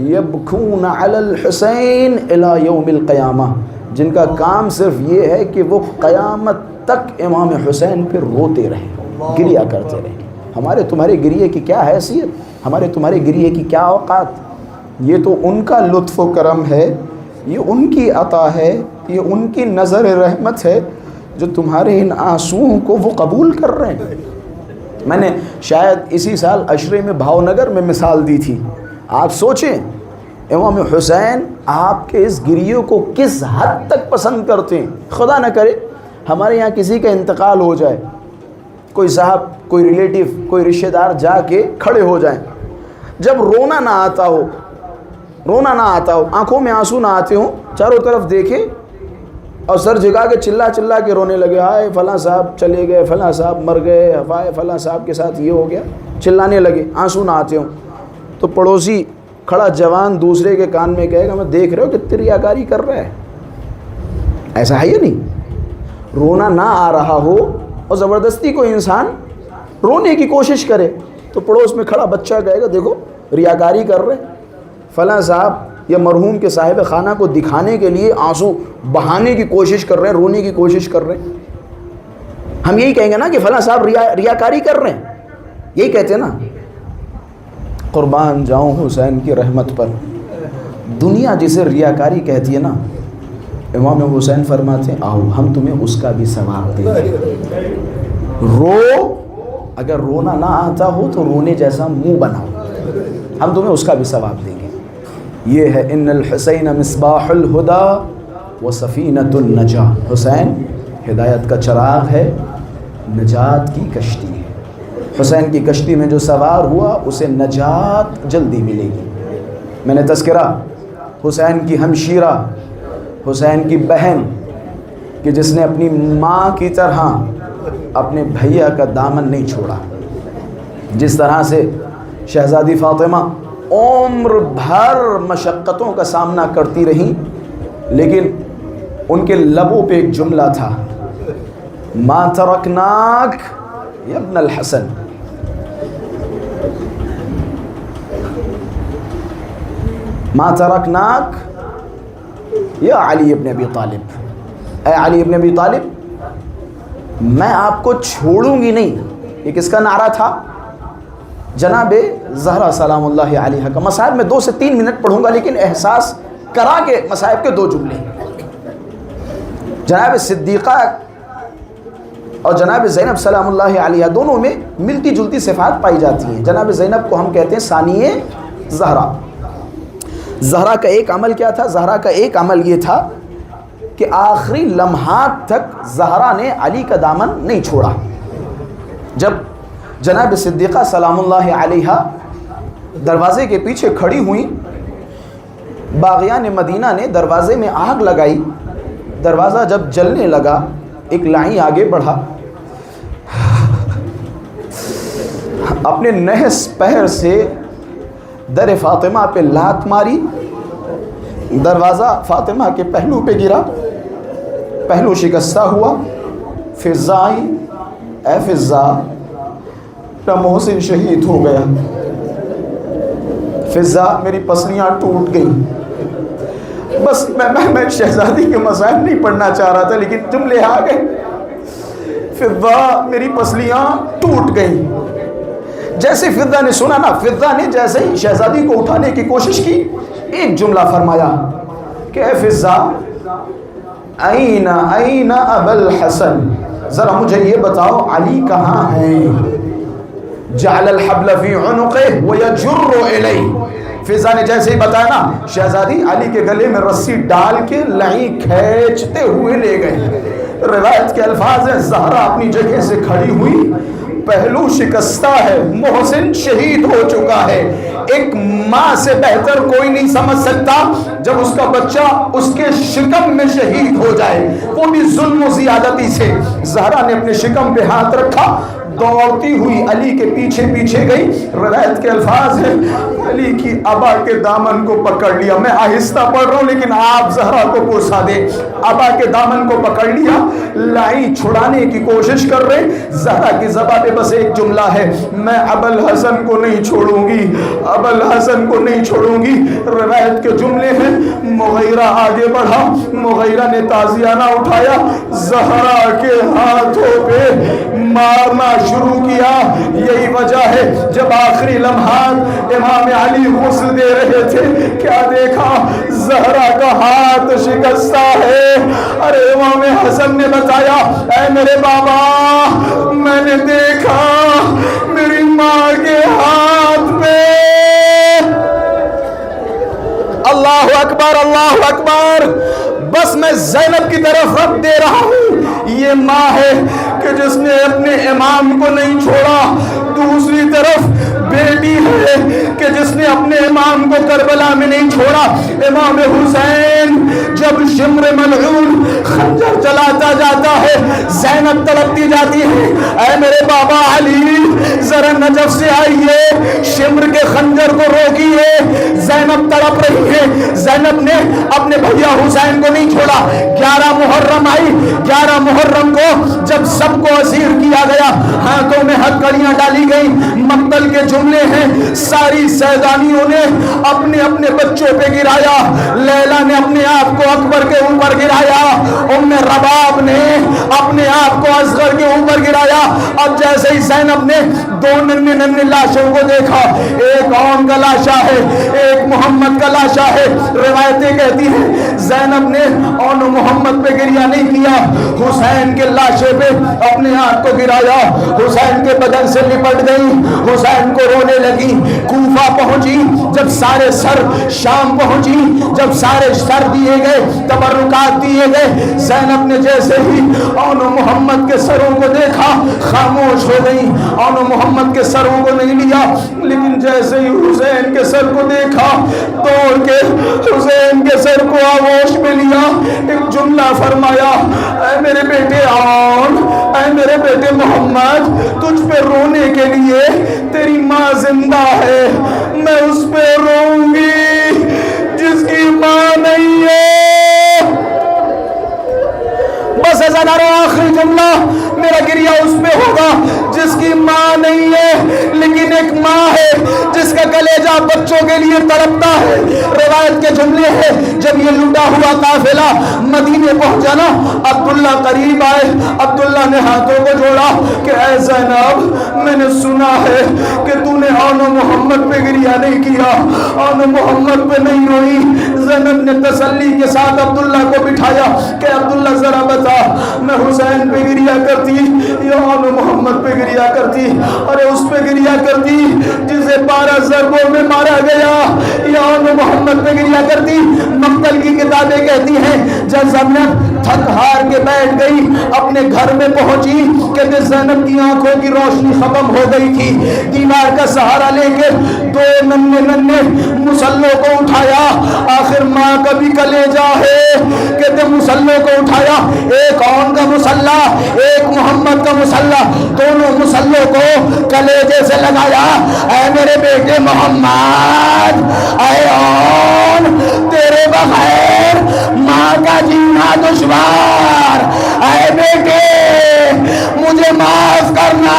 Speaker 1: یبکون علی الحسین الی یوم القیامہ، جن کا کام صرف یہ ہے کہ وہ قیامت تک امام حسین پہ روتے رہیں، گریہ کرتے رہیں۔ ہمارے تمہارے گریے کی کیا حیثیت، ہمارے تمہارے گریے کی کیا اوقات؟ یہ تو ان کا لطف و کرم ہے، یہ ان کی عطا ہے، یہ ان کی نظر رحمت ہے جو تمہارے ان آنسوؤں کو وہ قبول کر رہے ہیں۔ میں نے شاید اسی سال عشرے میں بھاؤ نگر میں مثال دی تھی. آپ سوچیں امام حسین آپ کے اس گریوں کو کس حد تک پسند کرتے ہیں. خدا نہ کرے ہمارے یہاں کسی کا انتقال ہو جائے, کوئی صاحب, کوئی ریلیٹیو, کوئی رشتہ دار جا کے کھڑے ہو جائیں, جب رونا نہ آتا ہو, آنکھوں میں آنسو نہ آتے ہوں, چاروں طرف دیکھیں اور سر جھکا کے چلا کے رونے لگے, ہائے فلاں صاحب چلے گئے, فلاں صاحب مر گئے, ہائے فلاں صاحب کے ساتھ یہ ہو گیا, چلانے لگے, آنسو نہ آتے ہوں, تو پڑوسی کھڑا جوان دوسرے کے کان میں کہے گا میں دیکھ رہا ہوں کتنی ریاکاری کر رہا ہے. ایسا ہے یا نہیں؟ رونا نہ آ رہا ہو اور زبردستی کوئی انسان رونے کی کوشش کرے تو پڑوس میں کھڑا بچہ کہے گا دیکھو ریاکاری کر رہے, فلاں صاحب یا مرحوم کے صاحب خانہ کو دکھانے کے لیے آنسو بہانے کی کوشش کر رہے ہیں, رونے کی کوشش کر رہے ہیں. ہم یہی کہیں گے نا کہ فلاں صاحب ریاکاری کر رہے ہیں, یہی کہتے ہیں نا. قربان جاؤں حسین کی رحمت پر, دنیا جسے ریاکاری کہتی ہے نا, امام حسین فرماتے ہیں آؤ ہم تمہیں اس کا بھی ثواب دیں گے. رو, اگر رونا نہ آتا ہو تو رونے جیسا منہ بناؤ, ہم تمہیں اس کا بھی ثواب دیں گے. یہ ہے ان الحسین مصباح الہدی و سفینۃ النجاہ. حسین ہدایت کا چراغ ہے, نجات کی کشتی ہے. حسین کی کشتی میں جو سوار ہوا اسے نجات جلدی ملے گی. میں نے تذکرہ حسین کی ہمشیرہ, حسین کی بہن کہ جس نے اپنی ماں کی طرح اپنے بھیا کا دامن نہیں چھوڑا, جس طرح سے شہزادی فاطمہ عمر بھر مشقتوں کا سامنا کرتی رہیں, لیکن ان کے لبوں پہ ایک جملہ تھا, ما ترکناک یا ابن الحسن. ما ترکناک یا علی ابن ابی طالب, اے علی ابن ابی طالب میں آپ کو چھوڑوں گی نہیں. یہ کس کا نعرہ تھا؟ جناب زہرا سلام اللہ علیہا کا. مصائب میں 2 سے 3 منٹ پڑھوں گا لیکن احساس کرا کے مصائب کے 2 جملے. جناب صدیقہ اور جناب زینب سلام اللہ علیہا دونوں میں ملتی جلتی صفات پائی جاتی ہیں. جناب زینب کو ہم کہتے ہیں ثانیہ زہرا. زہرا کا ایک عمل کیا تھا؟ زہرا کا ایک عمل یہ تھا کہ آخری لمحات تک زہرا نے علی کا دامن نہیں چھوڑا. جب جناب صدیقہ سلام اللہ علیہا دروازے کے پیچھے کھڑی ہوئیں, باغیان مدینہ نے دروازے میں آگ لگائی. دروازہ جب جلنے لگا ایک لائی آگے بڑھا, اپنے نحس پہر سے در فاطمہ پہ لات ماری, دروازہ فاطمہ کے پہلو پہ گرا, پہلو شکستہ ہوا. فضا آئی, اے فضا میرا محسن شہید ہو گیا. فضا میری پسلیاں ٹوٹ گئیں. بس میں شہزادی کے مصائب نہیں پڑھنا چاہ رہا تھا لیکن جملے آ گئے. فضا میری پسلیاں ٹوٹ گئیں. جیسے فضا نے سنا نا, فضا نے جیسے ہی شہزادی کو اٹھانے کی کوشش کی ایک جملہ فرمایا کہ اے فضا این ابا الحسن, ذرا مجھے یہ بتاؤ علی کہاں ہیں. جعل الحبل فی عنقہ ویجر الیہ. فضا نے جیسے ہی بتایا نا, شہزادی علی کے گلے میں رسی ڈال کے لعیں کھینچتے ہوئے لے گئے. روایت کے الفاظ ہیں زہرا اپنی جگہ سے کھڑی ہوئی, پہلو شکستہ ہے, محسن شہید ہو چکا ہے. ایک ماں سے بہتر کوئی نہیں سمجھ سکتا جب اس کا بچہ اس کے شکم میں شہید ہو جائے, وہ بھی ظلم و زیادتی سے. زہرا نے اپنے شکم پہ ہاتھ رکھا, دوڑتی ہوئی علی کے پیچھے پیچھے گئی. روایت کے الفاظ ہیں علی کی ابا کے دامن کو پکڑ لیا. میں آہستہ پڑھ رہا ہوں لیکن آپ زہرا کو پوسا دیں. ابا کے دامن کو پکڑ لیا, لائی چھڑانے کی کوشش کر رہے. زہرا کی زبان پہ بس ایک جملہ ہے, میں ابا الحسن کو نہیں چھوڑوں گی, ابا الحسن کو نہیں چھوڑوں گی. روایت کے جملے ہیں مغیرہ آگے بڑھا, مغیرہ نے تازیانہ اٹھایا, زہرا کے ہاتھوں پہ مارنا شروع کیا. یہی وجہ ہے جب آخری لمحات امام علی غسل دے رہے تھے, کیا دیکھا؟ زہرا کا ہاتھ شکستہ ہے. ارے امام حسن نے بتایا, اے میرے بابا میں نے دیکھا میری ماں کے ہاتھ پہ. اللہ اکبر اللہ اکبر. بس میں زینب کی طرف رب دے رہا ہوں. یہ ماں ہے کہ جس نے اپنے امام کو نہیں چھوڑا. دوسری طرف بیٹی ہے کہ جس نے اپنے امام کو کربلا میں نہیں چھوڑا. امام حسین جب شمر ملعون خنجر چلاتا جاتا ہے زینب تڑپتی جاتی ہے اے میرے بابا علی ذرا نجف سے آئیے شمر کے خنجر کو روکیے. زینب تڑپ رہی ہے. زینب نے اپنے بھیا حسین کو نہیں چھوڑا. 11 محرم آئی. 11 محرم کو جب سب کو اسیر کیا گیا ہاتھوں میں ہتھکڑیاں ڈالی گئی. مقتل کے جملے ہیں ساری سیدانیوں نے اپنے اپنے بچوں پہ گرایا. لیلا نے اپنے آپ کو اکبر کے اوپر گرایا. ام رباب نے اپنے آپ کو اصغر کے اوپر گرایا. اب جیسے ہی زینب نے 2 ننھے لاشوں کو دیکھا ایک اون کا لاشا ہے ایک محمد کا لاشا ہے. روایتیں کہتی ہیں زینب نے اون محمد پہ گریا نہیں کیا حسین کے لاشے پہ اپنے آپ کو گرایا. حسین کے بدن سے لپٹ گئی. حسین کو رونے لگی. کوفہ پہنچی. جب سارے سر شام پہنچی جب سارے سر دیے گئے تبرکات دیے گئے زینب نے جیسے ہی اون محمد کے سروں کو دیکھا خاموش ہو گئی. اون محمد کے سروں کو نہیں لیا لیکن جیسے ہی حسین کے سر کو دیکھا توڑ کے حسین کے سر کو آغوش میں لیا. ایک جملہ فرمایا اے میرے بیٹے اون اے میرے بیٹے محمد تجھ پہ رونے کے لیے تیری ماں زندہ ہے. میں اس پہ روؤں گی جس کی ماں نہیں ہے. بس ازادارو آخری جملہ میرا گریہ اس پہ ہوگا جس کی ماں نہیں ہے لیکن ایک ماں ہے جس کا کلیجہ بچوں کے لیے تڑپتا ہے. روایت کے جملے ہیں جب یہ لوٹا ہوا قافلہ مدینے پہنچا نا عبداللہ قریب آئے. عبداللہ نے ہاتھوں کو جوڑا کہ اے زینب میں نے سنا ہے کہ تو نے اون محمد پہ گریہ نہیں کیا اون محمد پہ نہیں روئی. زینب نے تسلی کے ساتھ عبداللہ کو بٹھایا کہ عبداللہ ذرا بتا میں حسین پہ گریہ کرتی یا اون محمد پہ گریہ کرتی. ارے اس پہ گریہ کرتی جسے 12 ضربوں میں مارا گیا یا اون محمد پہ گریہ کرتی. مقتل کی کتابیں کہتی ہیں جب زینب تھک ہار کے بیٹھ گئی اپنے گھر میں پہنچی کہ زینب کی آنکھوں کی روشنی ختم ہو گئی تھی. دیوار کا سہارا لے کے 2 ننھے مسلوں کو اٹھایا. آخر ماں کا بھی کلیجہ ہے کہتے مسلوں کو اٹھایا. ایک اون کا مسلح ایک محمد کا مسلح دونوں مسلوں کو کلیجے سے لگایا. اے میرے بیٹے محمد اے اون تیرے بغیر ماں کا جینا دشوار. اے بیٹے مجھے معاف کرنا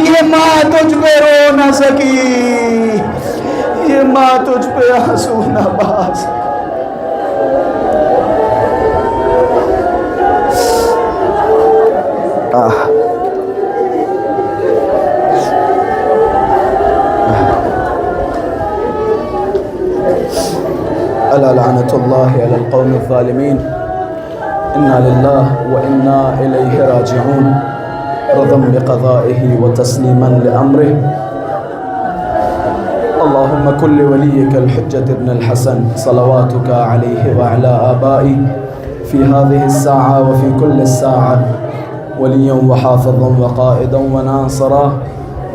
Speaker 1: یہ ماں تجھ پہ رو نہ سکی یہ ماں تجھ پہ آنسو نہ باز. ألا لعنة الله على القوم الظالمين إنا لله وإنا إليه راجعون رضا بقضائه وتسليما لأمره. اللهم كل وليك الحجة ابن الحسن صلواتك عليه وعلى آبائه في هذه الساعة وفي كل الساعة وليا وحافظا وقائدا وناصرا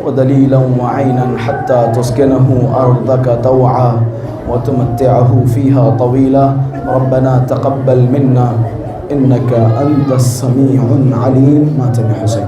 Speaker 1: ودليلا وعينا حتى تسكنه أرضك طوعا وتمتعه فيها طويلا. ربنا تقبل منا إنك أنت السميع العليم. مات حسين.